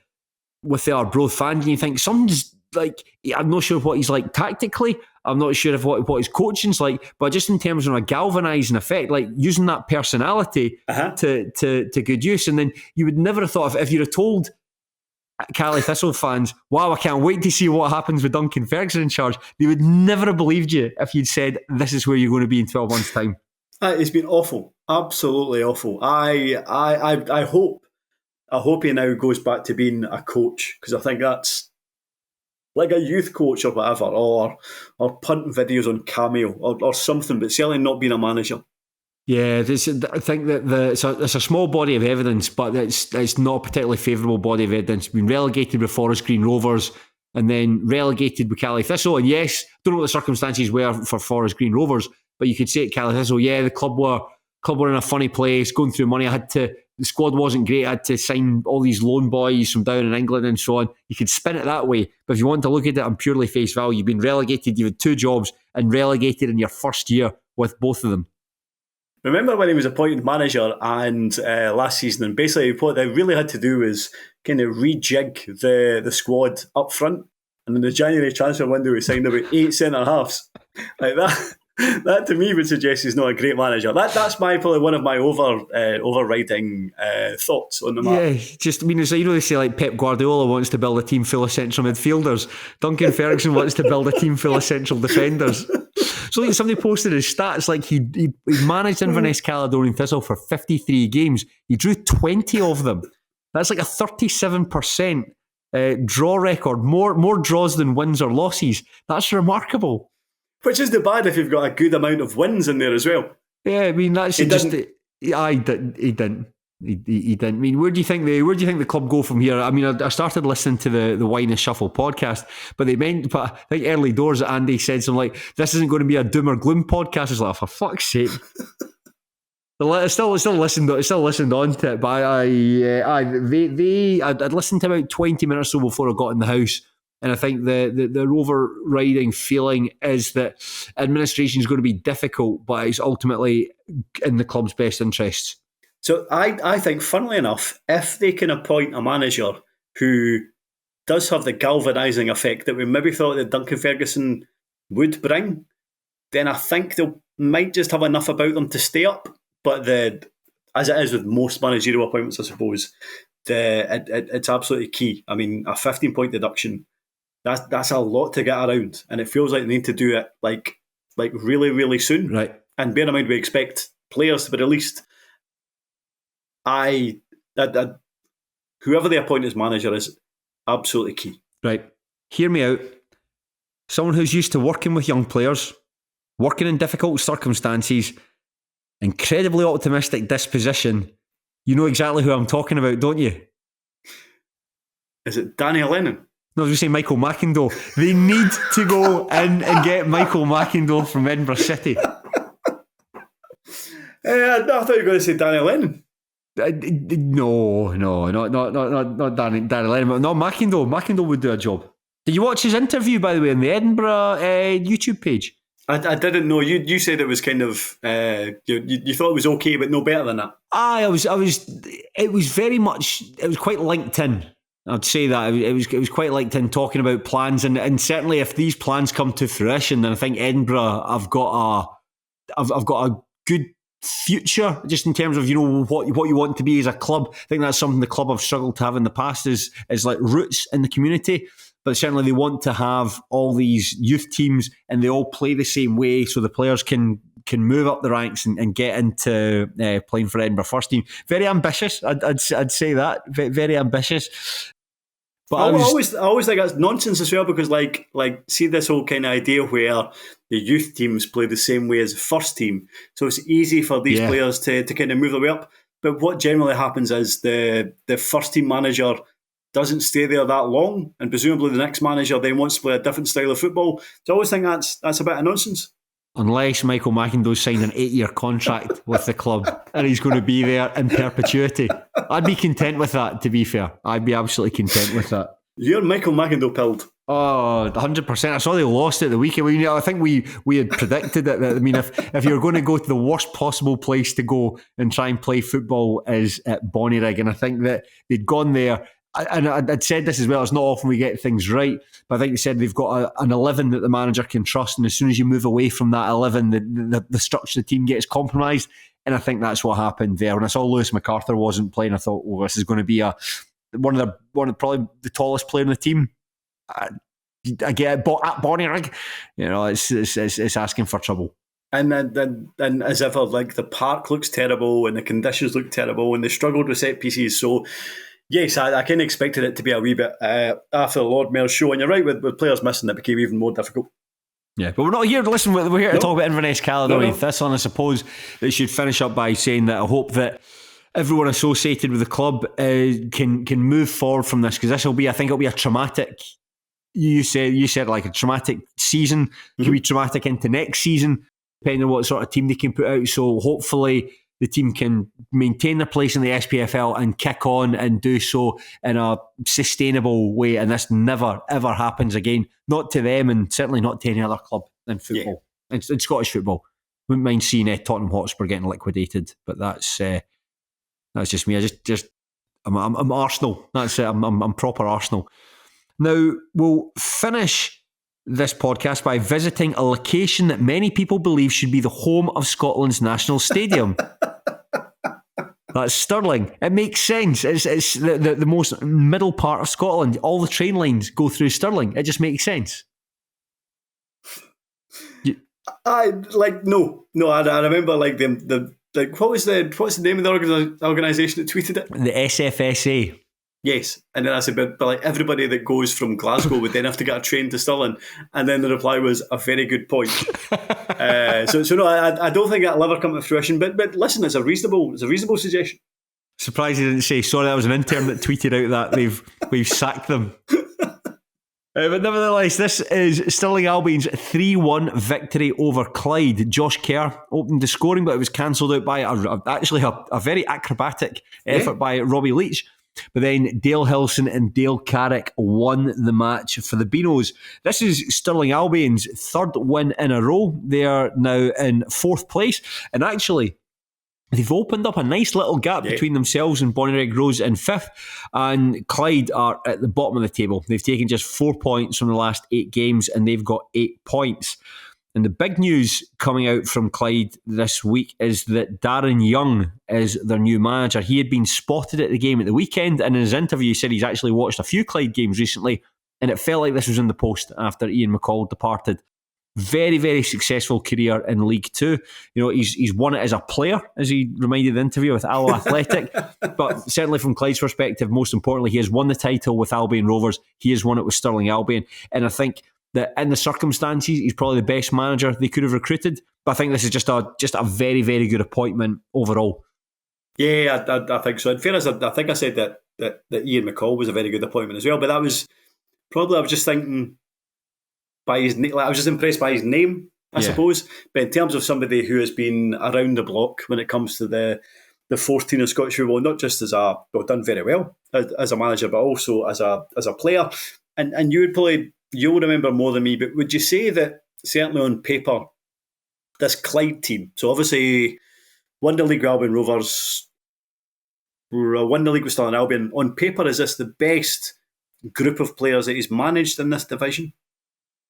Arbroath fans, and you think something's like, I'm not sure what he's like tactically. I'm not sure what his coaching's like, but just in terms of a galvanising effect, like using that personality to good use. And then you would never have thought, if you'd have told Cali Thistle fans, wow, I can't wait to see what happens with Duncan Ferguson in charge, they would never have believed you if you'd said this is where you're going to be in 12 months' time. It's been awful, absolutely awful. I hope he now goes back to being a coach, because I think that's like a youth coach or whatever, or punting videos on Cameo or something, but certainly not being a manager. Yeah, I think that it's a small body of evidence, but it's not a particularly favourable body of evidence. Been relegated with Forest Green Rovers, and then relegated with Caley Thistle. And yes, don't know what the circumstances were for Forest Green Rovers, but you could say at Caley Thistle, yeah, the club were in a funny place, going through money. The squad wasn't great. I had to sign all these loan boys from down in England and so on. You could spin it that way. But if you want to look at it on purely face value, you've been relegated, you had 2 jobs, and relegated in your first year with both of them. Remember when he was appointed manager and last season, and basically what they really had to do was kind of rejig the squad up front. And in the January transfer window, he signed about 8 centre-halves. Like that. That to me would suggest he's not a great manager. That's probably one of my overriding thoughts on the matter. Yeah, just it's like, they say like Pep Guardiola wants to build a team full of central midfielders. Duncan Ferguson wants to build a team full of central defenders. So like somebody posted his stats, like he managed Inverness Caledonian Thistle for 53 games. He drew 20 of them. That's like a 37% draw record. More draws than wins or losses. That's remarkable. Which isn't bad if you've got a good amount of wins in there as well. Yeah, that's he just. He didn't. He didn't. I mean, where do you think the club go from here? I mean, I started listening to the Wine and Shuffle podcast, but I think early doors Andy said something like, "This isn't going to be a doom or gloom podcast." It's like, for fuck's sake. I still listened on to it, but I'd listened to about 20 minutes or so before I got in the house. And I think the overriding feeling is that administration is going to be difficult, but it's ultimately in the club's best interests. So I think, funnily enough, if they can appoint a manager who does have the galvanising effect that we maybe thought that Duncan Ferguson would bring, then I think they might just have enough about them to stay up. But as it is with most managerial appointments, I suppose, it's absolutely key. I mean, a 15-point deduction, that's a lot to get around, and it feels like they need to do it like really, really soon. Right. And bear in mind, we expect players to be released. Whoever they appoint as manager is absolutely key. Right. Hear me out. Someone who's used to working with young players, working in difficult circumstances, incredibly optimistic disposition. You know exactly who I'm talking about, don't you? Is it Daniel Lennon? No, I was going to say Michael McIndoe. They need to go in and get Michael McIndoe from Edinburgh City. I thought you were going to say Daniel Lennon. No, not Daniel Lennon, but no, McIndoe. McIndoe would do a job. Did you watch his interview, by the way, on the Edinburgh YouTube page? I didn't know. You said it was kind of you thought it was okay, but no better than that. It was very much. It was quite LinkedIn. I'd say that it was quite LinkedIn, talking about plans, and certainly if these plans come to fruition, then I think Edinburgh I've got a good future, just in terms of what you want to be as a club. I think that's something the club have struggled to have in the past is like roots in the community. But certainly they want to have all these youth teams and they all play the same way, so the players can move up the ranks and get into playing for Edinburgh first team. Very ambitious, I'd say that. Very ambitious. But I always think that's nonsense as well, because like see this whole kind of idea where the youth teams play the same way as the first team, so it's easy for these players to kind of move their way up. But what generally happens is the first team manager doesn't stay there that long, and presumably the next manager then wants to play a different style of football. So I always think that's a bit of nonsense. Unless Michael McIndoe signed an 8-year contract with the club and he's going to be there in perpetuity. I'd be content with that, to be fair. I'd be absolutely content with that. You're Michael McIndoe pilled. Oh, 100%. I saw they lost at the weekend. I think we had predicted it. I mean, if you're going to go to the worst possible place to go and try and play football is at Bonnyrigg, and I think that they'd gone there. And I'd said this as well, it's not often we get things right, but I think they said they've got an 11 that the manager can trust, and as soon as you move away from that 11, the structure of the team gets compromised, and I think that's what happened there. When I saw Lewis MacArthur wasn't playing, I thought, well, this is going to be one of probably the tallest player in the team. I get it, but at Bonnyrigg, it's asking for trouble. And as ever, like, the park looks terrible and the conditions look terrible and they struggled with set pieces, so yes, I kind of expected it to be a wee bit after the Lord Mayor's show, and you're right, with players missing, it became even more difficult. Yeah, but we're not here to listen. We're here to talk about Inverness Caledonian Thistle, and I suppose they should finish up by saying that I hope that everyone associated with the club can move forward from this, because I think it'll be a traumatic you said like a traumatic season could be traumatic into next season, depending on what sort of team they can put out. So hopefully the team can maintain their place in the SPFL and kick on and do so in a sustainable way. And this never, ever happens again. Not to them and certainly not to any other club in football, in Scottish football. Wouldn't mind seeing Tottenham Hotspur getting liquidated, but that's just me. I'm Arsenal. That's it. I'm proper Arsenal. Now, we'll finish this podcast by visiting a location that many people believe should be the home of Scotland's national stadium. That's Stirling. It makes sense. It's the most middle part of Scotland. All the train lines go through Stirling. It just makes sense. I remember like the what's the name of the organisation that tweeted it? The SFSA. Yes, and then I said, but like everybody that goes from Glasgow would then have to get a train to Stirling, and then the reply was a very good point. So no, I don't think that'll ever come to fruition. But listen, it's a reasonable suggestion. Surprised you didn't say sorry. That was an intern that tweeted out that we've sacked them. But nevertheless, this is Stirling Albion's 3-1 victory over Clyde. Josh Kerr opened the scoring, but it was cancelled out by a very acrobatic effort by Robbie Leach. But then Dale Hilson and Dale Carrick won the match for the Beanos. This is Stirling Albion's third win in a row. They are now in fourth place. And actually, they've opened up a nice little gap between themselves and Bonnyrigg Rose in fifth. And Clyde are at the bottom of the table. They've taken just 4 points from the last 8 games and they've got 8 points. And the big news coming out from Clyde this week is that Darren Young is their new manager. He had been spotted at the game at the weekend, and in his interview he said he's actually watched a few Clyde games recently, and it felt like this was in the post after Ian McCall departed. Very, very successful career in League Two. You know, he's won it as a player, as he reminded the interview with Alloa Athletic. But certainly from Clyde's perspective, most importantly, he has won the title with Albion Rovers. He has won it with Stirling Albion. And I think that in the circumstances, he's probably the best manager they could have recruited. But I think this is just a very, very good appointment overall. Yeah, I think so. In fairness, I think I said that Ian McCall was a very good appointment as well. But that was probably, I was just thinking by his name. Like, I was just impressed by his name, I suppose. But in terms of somebody who has been around the block when it comes to the 14 of Scottish football, not just as done very well as a manager, but also as a player. And you'll remember more than me, but would you say that certainly on paper, this Clyde team, so obviously won the league with Albion Rovers, won the league with Stirling Albion, on paper, is this the best group of players that he's managed in this division?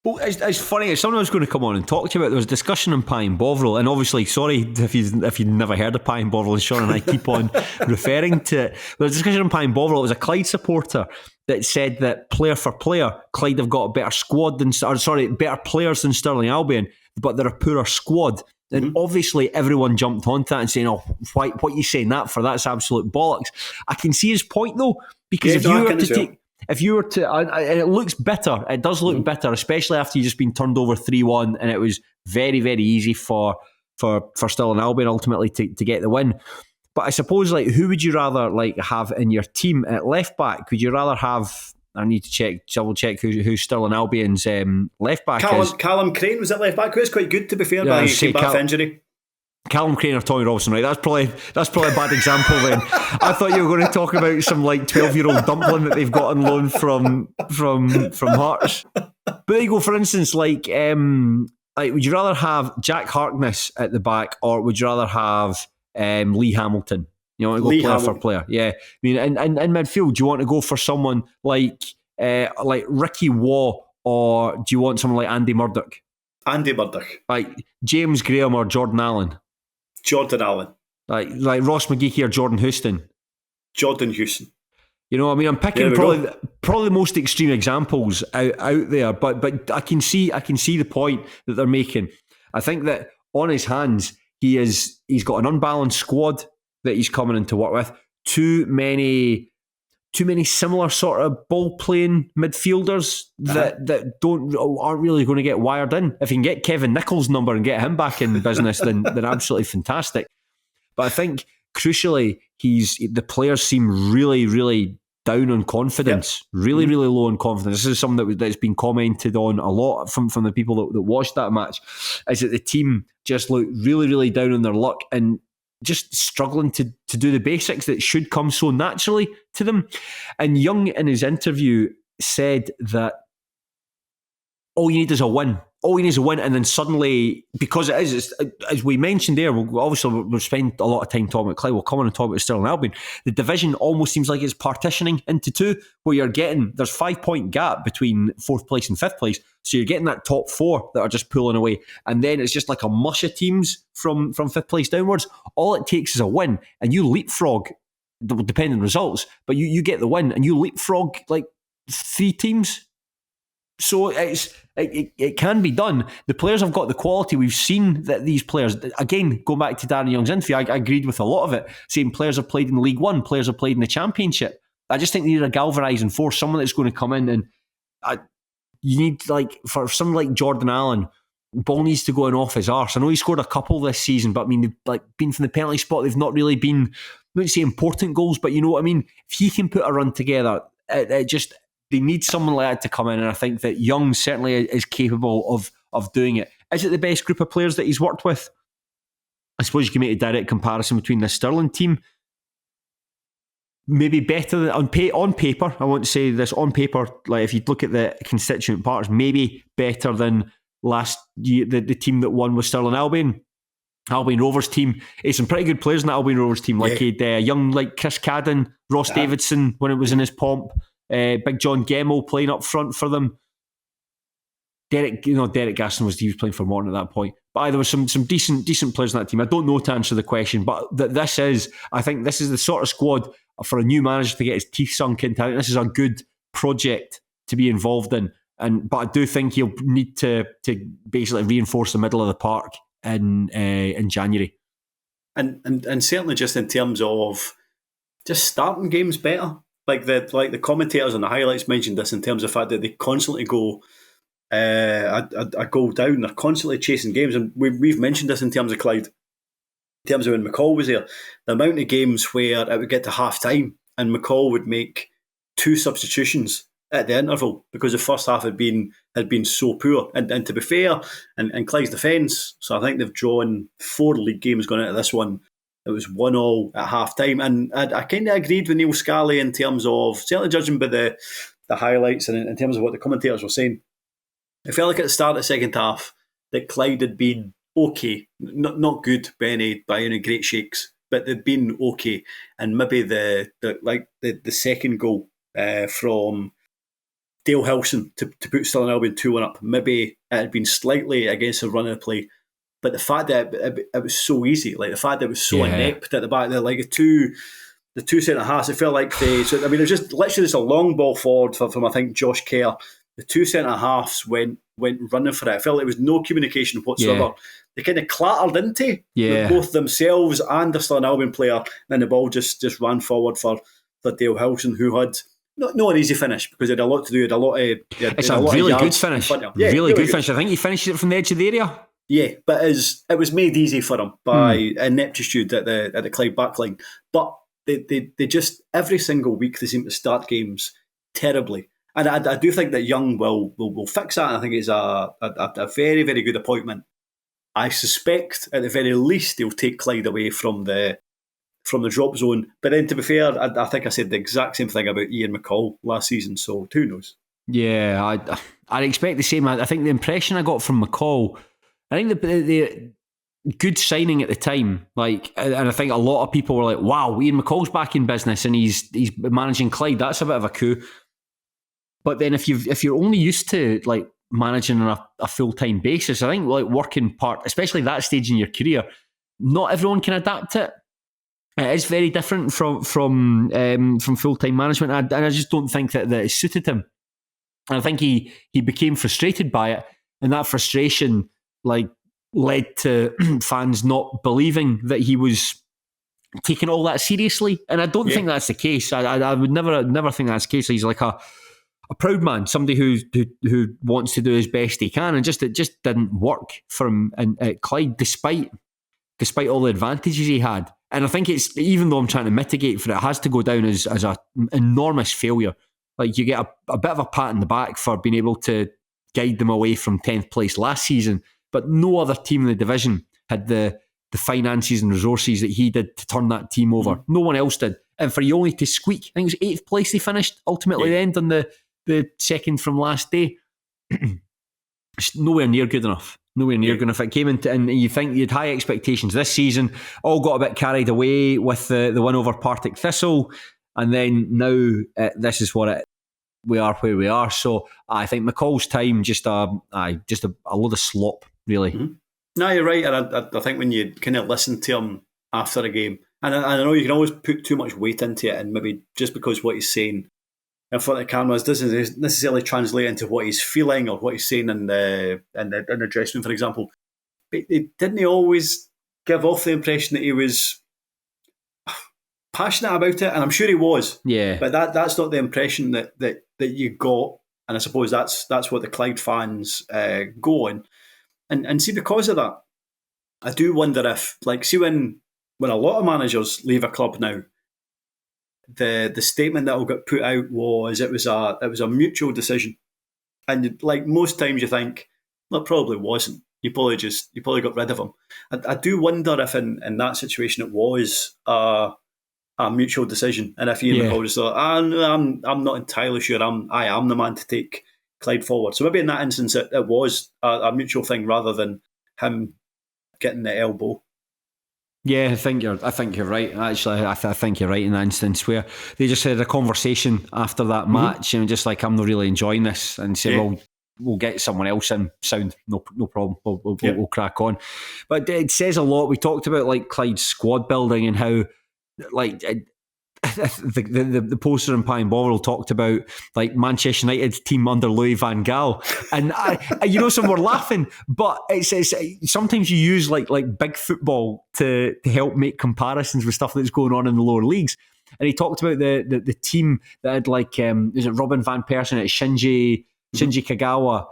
Well, it's funny. It's something I was going to come on and talk to you about. There was a discussion in Pine Bovril, and obviously, sorry if you've never heard of Pine Bovril, and Shaughan and I keep on referring to it. There was a discussion in Pine Bovril. It was a Clyde supporter that said that player for player, Clyde have got a better squad better players than Stirling Albion, but they're a poorer squad. And obviously, everyone jumped onto that and saying, "Oh, what are you saying that for? That's absolute bollocks." I can see his point though, because if you were to, and it looks bitter. It does look bitter, especially after you've just been turned over 3-1, and it was very, very easy for Stirling Albion ultimately to get the win. But I suppose, like, who would you rather have in your team at left back? Would you rather have? I need to double check who Stirling Albion's left back is. Callum Crane was at left back. Who is quite good, to be fair, but he came back from injury. Callum Crane or Tommy Robson, right? That's probably a bad example then. I thought you were going to talk about some 12-year-old dumpling that they've got on loan from Hearts. But there you go. For instance, would you rather have Jack Harkness at the back, or would you rather have Lee Hamilton? You want to go Lee player Hamilton for player? Yeah. I mean, in midfield, do you want to go for someone like Ricky Waugh, or do you want someone like Andy Murdoch? Andy Murdoch. Like James Graham or Jordan Allen? Jordan Allen. Like Ross McGeechy or Jordan Houston? Jordan Houston. You know, I mean, I'm picking probably the most extreme examples out there, but I can see the point that they're making. I think that on his hands, he's got an unbalanced squad that he's coming in to work with. Too many similar sort of ball-playing midfielders that aren't really going to get wired in. If you can get Kevin Nichols' number and get him back in business, then absolutely fantastic. But I think, crucially, the players seem really, really down on confidence, really low on confidence. This is something that's been commented on a lot from the people that watched that match, is that the team just looked really down on their luck and just struggling to do the basics that should come so naturally to them. And Young, in his interview, said that all you need is a win. All you need is a win, and then suddenly, because it is, as we mentioned there, we've spent a lot of time talking about Clyde. We'll come on and talk about Stirling and Albion. The division almost seems like it's partitioning into two, where you're getting, there's 5 point gap between 4th place and 5th place. So you're getting that top 4 that are just pulling away. And then it's just like a mush of teams from 5th place downwards. All it takes is a win, and you leapfrog, depending on results, but you get the win, and you leapfrog like 3 teams. So it can be done. The players have got the quality. We've seen that these players, again, going back to Darren Young's interview, I agreed with a lot of it, saying players have played in League One, players have played in the Championship. I just think they need a galvanising force, someone that's going to come in, and you need, like, for someone like Jordan Allen, ball needs to go in off his arse. I know he scored a couple this season, but I mean, like, been from the penalty spot, they've not really been, I wouldn't say important goals, but you know what I mean? If he can put a run together, it just... They need someone like that to come in, and I think that Young certainly is capable of doing it. Is it the best group of players that he's worked with? I suppose you can make a direct comparison between the Stirling team. Maybe better than on paper. I want to say this on paper. Like, if you look at the constituent parts, maybe better than last year. The team that won was Stirling Albion Rovers team. Some pretty good players in that Albion Rovers team. Like a young like Chris Cadden, Ross Davidson when it was in his pomp. Big John Gemmell playing up front for them. Derek Gaston was playing for Morton at that point. But there was some decent players in that team. I don't know to answer the question, but I think this is the sort of squad for a new manager to get his teeth sunk into. I think this is a good project to be involved in. But I do think he'll need to basically reinforce the middle of the park in January. And certainly just in terms of just starting games better. Like the commentators on the highlights mentioned this in terms of the fact that they constantly go a goal down. They're constantly chasing games, and we've mentioned this in terms of Clyde. In terms of when McCall was there, the amount of games where it would get to half time and McCall would make 2 substitutions at the interval because the first half had been so poor. And to be fair, and Clyde's defence, so I think they've drawn 4 league games going into this one. It was 1-1 at half-time. And I kind of agreed with Neil Scally in terms of, certainly judging by the highlights and in terms of what the commentators were saying, it felt like at the start of the second half that Clyde had been okay. Not good by any great shakes, but they'd been okay. And maybe the second goal from Dale Hilson to put Stirling Albion 2-1 up, maybe it had been slightly against the run of the play. But the fact that it was so easy, like the fact that it was so inept at the back there, like the two centre halves, it felt like it was just literally just a long ball forward from I think Josh Kerr. The 2 centre halves went running for it. I felt like there was no communication whatsoever. Yeah. They kind of clattered into both themselves and the Stirling Albion player, and then the ball just ran forward for Dale Hilson, who had not an easy finish because it had a lot to do. It's a really good finish. Really good finish. I think he finished it from the edge of the area. Yeah, but it was made easy for him by ineptitude at the Clyde backline. But they just, every single week, they seem to start games terribly. And I do think that Young will fix that. And I think it's a very, very good appointment. I suspect, at the very least, he'll take Clyde away from the drop zone. But then, to be fair, I think I said the exact same thing about Ian McCall last season. So who knows? Yeah, I'd expect the same. I think the impression I got from McCall, I think the good signing at the time, like, and I think a lot of people were like, "Wow, Ian McCall's back in business and he's managing Clyde. That's a bit of a coup." But then if you're only used to like managing on a full-time basis, I think like working part, especially that stage in your career, not everyone can adapt it. It is very different from full-time management, and I just don't think that it suited him. And I think he became frustrated by it, and that frustration like led to fans not believing that he was taking all that seriously. And I don't think that's the case. I would never think that's the case. He's like a proud man, somebody who wants to do his best he can, and it just didn't work for him at Clyde, despite all the advantages he had. And I think it's, even though I'm trying to mitigate for it, it has to go down as an enormous failure. Like, you get a bit of a pat in the back for being able to guide them away from 10th place last season, but no other team in the division had the finances and resources that he did to turn that team over. No one else did. And for you only to squeak, I think it was 8th place they finished, ultimately the end on the second from last day. It's nowhere near good enough. Nowhere near good enough. It came into, and you think you had high expectations this season, all got a bit carried away with the win over Partick Thistle, and then now this is what we are where we are. So I think McCall's time just a load of slop, really. Mm-hmm. No, you're right, and I think when you kind of listen to him after a game, and I know you can always put too much weight into it, and maybe just because what he's saying in front of the cameras doesn't necessarily translate into what he's feeling or what he's saying in the dressing room, for example. But didn't he always give off the impression that he was passionate about it? And I'm sure he was. Yeah. But that's not the impression that you got, and I suppose that's what the Clyde fans go on. And see, because of that, I do wonder if, like, see when a lot of managers leave a club now, the statement that will get put out was it was a mutual decision, and like most times you think, well, it probably wasn't. You probably got rid of him. I do wonder if in that situation it was a mutual decision, and if Ian McCall just thought, I'm not entirely sure. I am the man to take Clyde forward. So maybe in that instance it was a mutual thing rather than him getting the elbow. Yeah, I think you're right. Actually, I think you're right in that instance where they just had a conversation after that match and just like, I'm not really enjoying this, and say, well, we'll get someone else in. Sound, no problem. We'll crack on. But it says a lot. We talked about like Clyde's squad building and how like the poster in Pine Bovril talked about like Manchester United team under Louis van Gaal, and some were laughing, but it's sometimes you use like big football to help make comparisons with stuff that's going on in the lower leagues. And he talked about the team that had like is it Robin van Persie, Shinji Kagawa,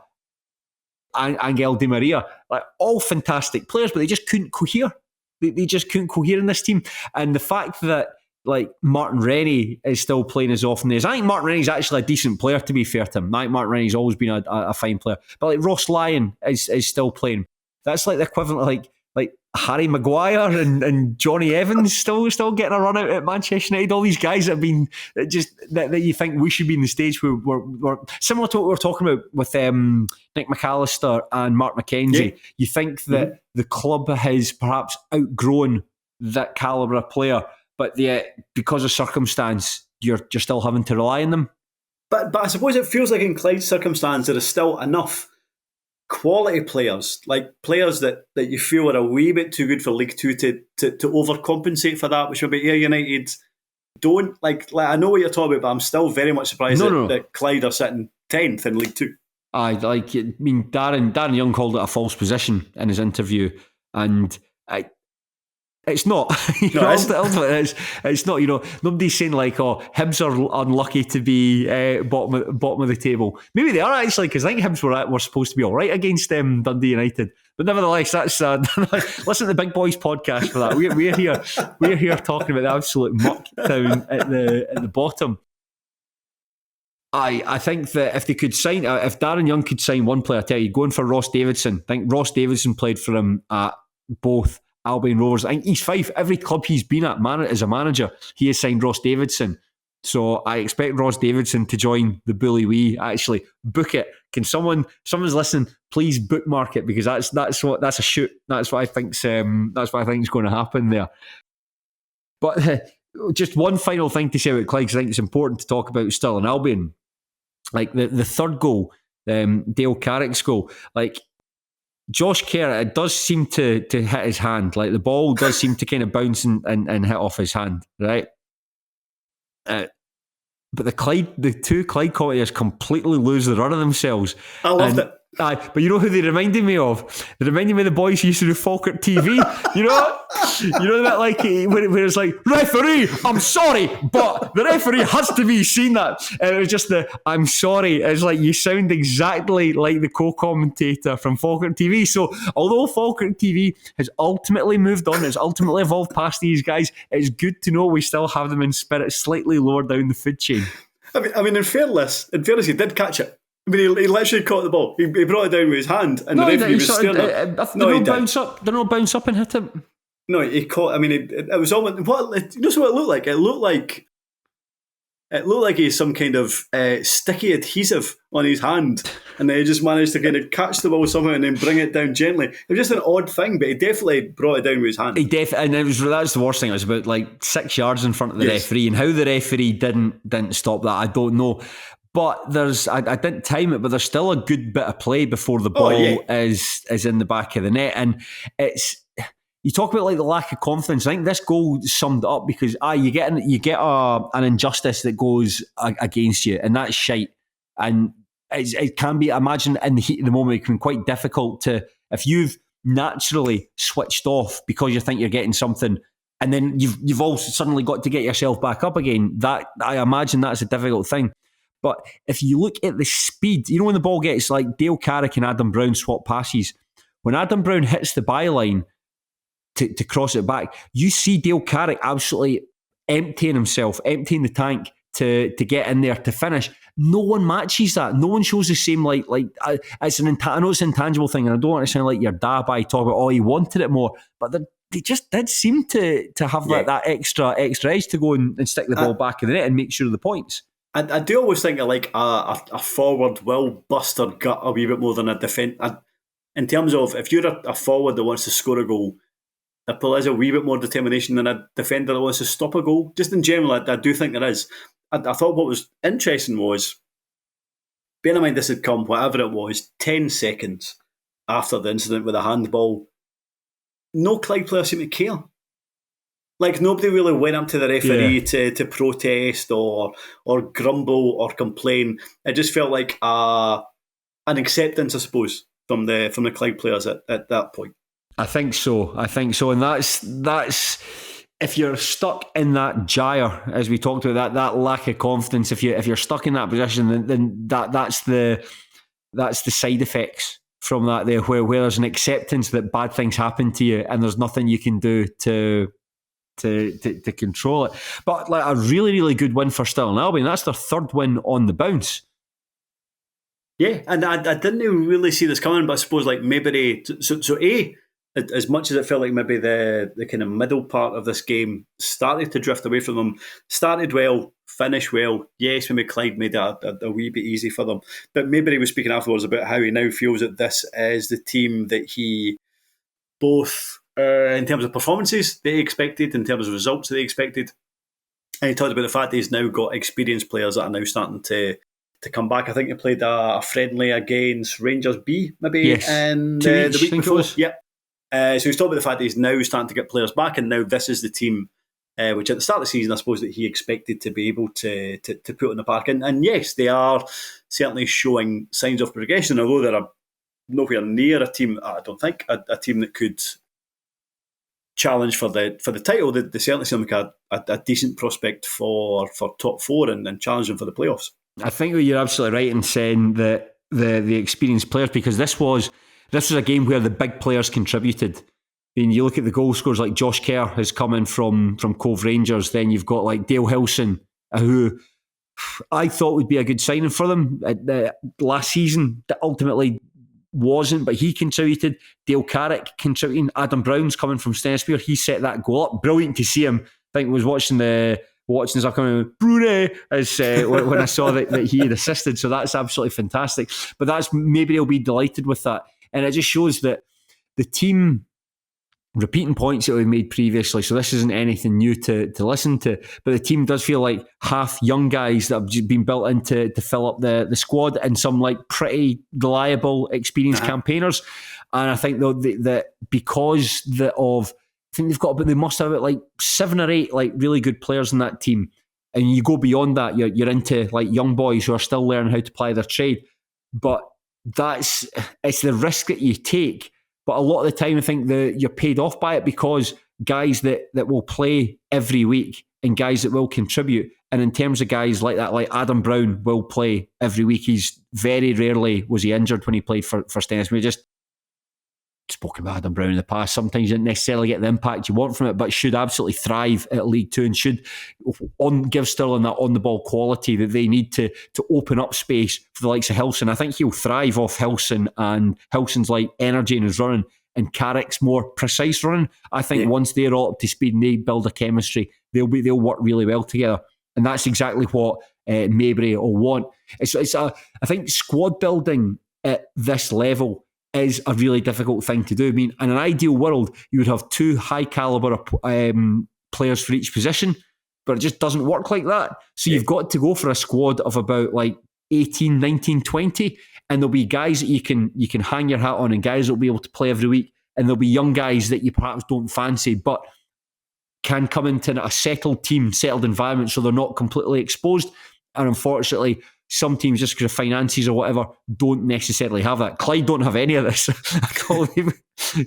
Angel Di Maria, like all fantastic players, but they just couldn't cohere. They just couldn't cohere in this team. And the fact that like Martin Rennie is still playing as often as, I think Martin Rennie's actually a decent player, to be fair to him. I think Martin Rennie's always been a fine player. But like Ross Lyon is still playing. That's like the equivalent of like Harry Maguire and Johnny Evans still getting a run out at Manchester United. All these guys that have been just that you think we should be in the stage where we're similar to what we were talking about with Nick McAllister and Mark McKenzie. Yeah. You think that the club has perhaps outgrown that calibre of player, but yet because of circumstance, you're still having to rely on them. But I suppose it feels like in Clyde's circumstance there is still enough quality players, like players that you feel are a wee bit too good for League Two to overcompensate for that, which would be United don't like. I know what you're talking about, but I'm still very much surprised that Clyde are sitting 10th in League Two. Darren Young called it a false position in his interview, and it's not. Ultimately, it's not. Nobody's saying like, "Oh, Hibs are unlucky to be bottom of the table." Maybe they are actually, because I think Hibs were supposed to be all right against Dundee United. But nevertheless, that's listen to the Big Boys podcast for that. We're here talking about the absolute muck down at the bottom. I think that if they could sign, if Darren Young could sign one player, I tell you, going for Ross Davidson. I think Ross Davidson played for him at both Albion Rovers. I think East Fife, every club he's been at as a manager, he has signed Ross Davidson. So I expect Ross Davidson to join the Bully Wee. Actually, book it. Can someone's listening? Please bookmark it, because that's a shoot. That's what I think's going to happen there. But just one final thing to say about Clyde, because I think it's important to talk about Stirling Albion. Like the third goal, Dale Carrick's goal, like Josh Kerr, it does seem to hit his hand. Like the ball does seem to kind of bounce and hit off his hand, right? But the two Clyde commentators completely lose the run of themselves. I loved it. Aye, but you know who they reminded me of? They reminded me of the boys who used to do Falkirk TV. You know that, like, where it's like, referee, I'm sorry, but the referee has to be seen that. And it was just I'm sorry. It's like, you sound exactly like the co-commentator from Falkirk TV. So although Falkirk TV has ultimately moved on, it's ultimately evolved past these guys, it's good to know we still have them in spirit slightly lower down the food chain. I mean, in fairness, he did catch it. I mean, he literally caught the ball. He brought it down with his hand, and the referee was staring at him. Did not bounce up and hit him. No, he caught. I mean, it was almost what you know. So what it looked like? It looked like he's some kind of sticky adhesive on his hand, and then he just managed to kind of catch the ball somehow and then bring it down gently. It was just an odd thing, but he definitely brought it down with his hand. And that's the worst thing. It was about like 6 yards in front of the referee, and how the referee didn't stop that, I don't know. But I didn't time it, but there's still a good bit of play before the ball is in the back of the net, and you talk about like the lack of confidence. I think this goal summed it up, because you get an injustice that goes against you, and that's shite. And it can be, imagine in the heat of the moment, it can be quite difficult to, if you've naturally switched off because you think you're getting something, and then you've also suddenly got to get yourself back up again. That, I imagine, that's a difficult thing. But if you look at the speed, you know, when the ball gets, like, Dale Carrick and Adam Brown swap passes, when Adam Brown hits the byline to cross it back, you see Dale Carrick absolutely emptying the tank to get in there to finish. No one matches that. No one shows the same, I know it's an intangible thing, and I don't want to sound like your dad by talking about, he wanted it more, but they just did seem to have that extra edge to go and stick the ball back in the net and make sure of the points. I do always think of like a forward will bust their gut a wee bit more than a defence. In terms of, if you're a forward that wants to score a goal, there probably is a wee bit more determination than a defender that wants to stop a goal. Just in general, I do think there is. I thought what was interesting was, bear in mind this had come, whatever it was, 10 seconds after the incident with the handball. No Clyde player seemed to care. Like, nobody really went up to the referee to protest or grumble or complain. It just felt like an acceptance, I suppose, from the Clyde players at that point. I think so, and that's if you're stuck in that gyre, as we talked about, that lack of confidence. If you're stuck in that position, then that's the side effects from that there, where there's an acceptance that bad things happen to you, and there's nothing you can do to control it. But like, a really, really good win for Stirling Albion. That's their third win on the bounce. Yeah, and I didn't even really see this coming, but I suppose like maybe as much as it felt like maybe the kind of middle part of this game started to drift away from them, started well, finished well. Yes, maybe Clyde made it a wee bit easy for them, but maybe he was speaking afterwards about how he now feels that this is the team that he both in terms of performances they expected, in terms of results they expected. And he talked about the fact that he's now got experienced players that are now starting to come back. I think he played a friendly against Rangers B, maybe in the week before. Yep. So he's talking about the fact that he's now starting to get players back, and now this is the team which at the start of the season I suppose that he expected to be able to put in the park. And yes, they are certainly showing signs of progression, although they're nowhere near a team, I don't think, a team that could challenge for the title. They certainly seem like a decent prospect for top four and challenging for the playoffs. I think you're absolutely right in saying that the experienced players, because this was a game where the big players contributed. I mean, you look at the goal scorers, like Josh Kerr has come in from Cove Rangers. Then you've got like Dale Hilson, who I thought would be a good signing for them last season. That ultimately wasn't, but he contributed. Dale Carrick contributing. Adam Brown's coming from Stenspear. He set that goal up. Brilliant to see him. I think I was watching his upcoming Brune as when I saw that he had assisted. So that's absolutely fantastic. But maybe they'll be delighted with that. And it just shows that the team, repeating points that we made previously, so this isn't anything new to listen to, but the team does feel like half young guys that have just been built in to fill up the squad, and some like pretty reliable, experienced campaigners. And I think though that because I think they must have like 7 or 8 like really good players in that team, and you go beyond that, you're into like young boys who are still learning how to play their trade. But it's the risk that you take. But a lot of the time, I think you're paid off by it, because guys that will play every week and guys that will contribute. And in terms of guys like that, like Adam Brown will play every week. He's very rarely was he injured when he played for Stennis. We just spoken about Adam Brown in the past. Sometimes you didn't necessarily get the impact you want from it, but should absolutely thrive at League Two and should give Stirling that on-the-ball quality that they need to open up space for the likes of Hilson. I think he'll thrive off Hilson and Hilson's like energy in his running and Carrick's more precise running. I think once they're all up to speed and they build a chemistry, they'll work really well together. And that's exactly what Maybury will want. I think squad building at this level is a really difficult thing to do. I mean, in an ideal world, you would have 2 high caliber players for each position, but it just doesn't work like that. So you've got to go for a squad of about like 18, 19, 20, and there'll be guys that you can hang your hat on and guys that will be able to play every week, and there'll be young guys that you perhaps don't fancy, but can come into a settled team, settled environment, so they're not completely exposed. And unfortunately, some teams, just because of finances or whatever, don't necessarily have that. Clyde don't have any of this.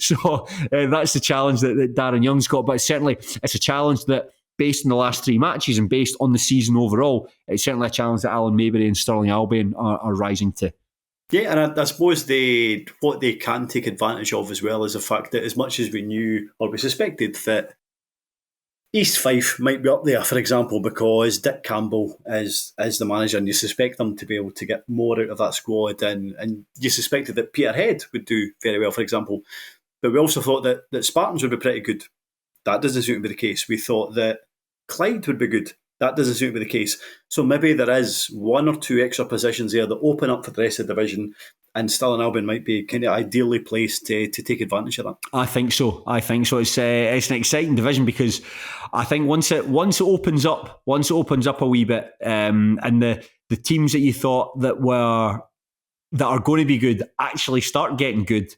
So that's the challenge that Darren Young's got. But certainly, it's a challenge that, based on the last 3 matches and based on the season overall, it's certainly a challenge that Alan Maybury and Stirling Albion are rising to. Yeah, and I suppose what they can take advantage of as well is the fact that, as much as we knew or we suspected that East Fife might be up there, for example, because Dick Campbell is the manager, and you suspect them to be able to get more out of that squad, and you suspected that Peterhead would do very well, for example. But we also thought that Spartans would be pretty good. That doesn't seem to be the case. We thought that Clyde would be good. That doesn't seem to be the case. So maybe there is 1 or 2 extra positions there that open up for the rest of the division, and Stirling Albion might be kind of ideally placed to take advantage of that. I think so. It's an exciting division, because I think once it opens up a wee bit, and the teams that you thought that are going to be good actually start getting good,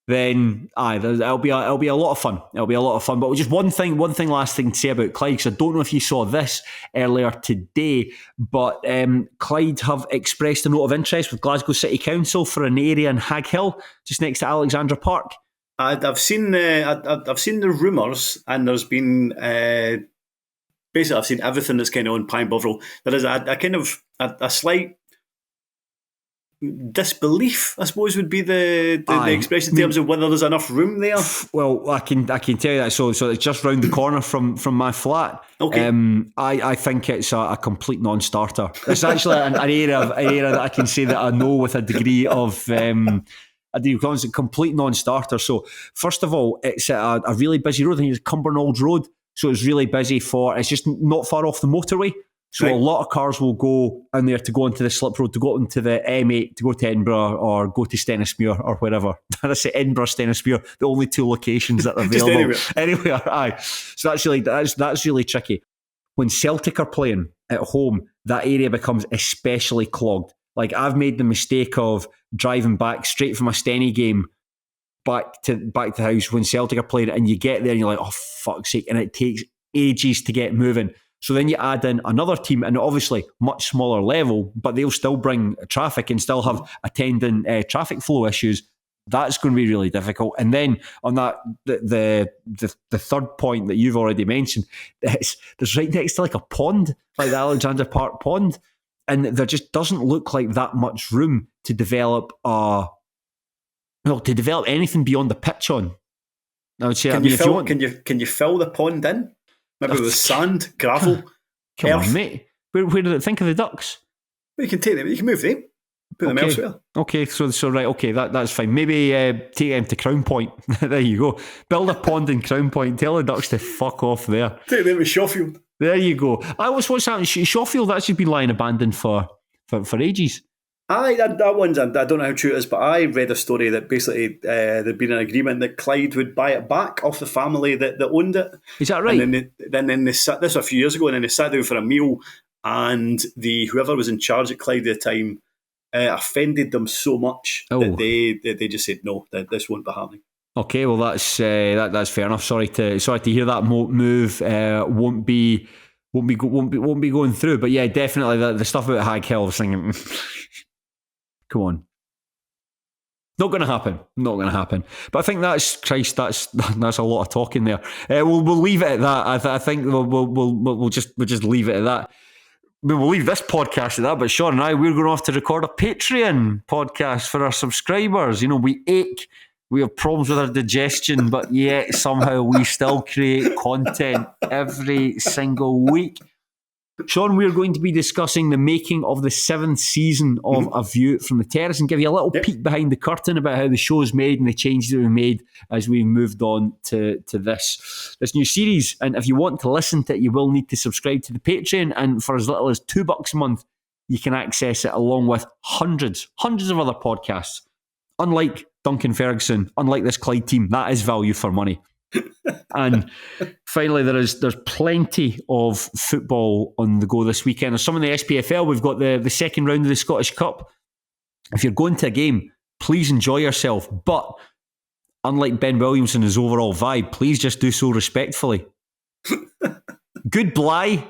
then it'll be a lot of fun. But just one last thing to say about Clyde, because I don't know if you saw this earlier today, but Clyde have expressed a note of interest with Glasgow City Council for an area in Hag Hill, just next to Alexandra Park. I've seen the rumours, and there's been basically I've seen everything that's kind of on Pine Bovril. There is a kind of a slight disbelief, I suppose, would be the expression in terms of whether there's enough room there. Well, I can tell you that. So it's just round the corner from my flat. Okay. I think it's a complete non-starter. It's actually an area that I can say that I know with a degree of a complete non-starter. So first of all, it's a really busy road. I think it's Cumbernauld Road. So it's really busy it's just not far off the motorway. So a lot of cars will go in there to go into the slip road, to go into the M8, to go to Edinburgh or go to Stennismuir or wherever. I say Edinburgh, Stennismuir, the only 2 locations that are available. Anywhere. Aye. So that's really tricky. When Celtic are playing at home, that area becomes especially clogged. Like, I've made the mistake of driving back straight from a Stenny game back to the house when Celtic are playing, and you get there and you're like, oh, fuck's sake, and it takes ages to get moving. So then you add in another team, and obviously much smaller level, but they'll still bring traffic and still have attendant traffic flow issues. That's going to be really difficult. And then on that, the third point that you've already mentioned, there's right next to like a pond, like the Alexander Park pond, and there just doesn't look like that much room to develop anything beyond the pitch on. I would say, can you fill the pond in? Maybe with sand, gravel. Come earth. On, mate. Where did it think of the ducks? Well, you can take them. You can move them. Put them elsewhere. Okay, so right. Okay, that's fine. Maybe take them to Crown Point. There you go. Build a pond in Crown Point. Tell the ducks to fuck off there. Take them to Shawfield. There you go. What's happening? Shawfield actually been lying abandoned for ages. That one's, I don't know how true it is, but I read a story that basically there'd been an agreement that Clyde would buy it back off the family that owned it. Is that right? And then they sat, this was a few years ago, and then they sat down for a meal, and whoever was in charge at Clyde at the time offended them so much that they just said no, that this won't be happening. Okay, well that's fair enough. Sorry to hear that move won't be going through. But yeah, definitely the stuff about Hag Hill, I was thinking. Come on. Not going to happen. Not going to happen. But I think that's a lot of talking there. We'll leave it at that. I think we'll just leave it at that. We'll leave this podcast at that. But Shaughan and I, we're going to have to record a Patreon podcast for our subscribers. We ache. We have problems with our digestion, but yet somehow we still create content every single week. Shaughan, we're going to be discussing the making of the 7th season of A View from the Terrace and give you a little peek behind the curtain about how the show's made and the changes that we made as we moved on to this new series. And if you want to listen to it, you will need to subscribe to the Patreon. And for as little as $2 a month, you can access it along with hundreds of other podcasts. Unlike Duncan Ferguson, unlike this Clyde team, that is value for money. And finally, there's plenty of football on the go this weekend. There's some in the SPFL. We've got the second round of the Scottish Cup. If you're going to a game, please enjoy yourself. But unlike Ben Williams and his overall vibe, please just do so respectfully. Goodbye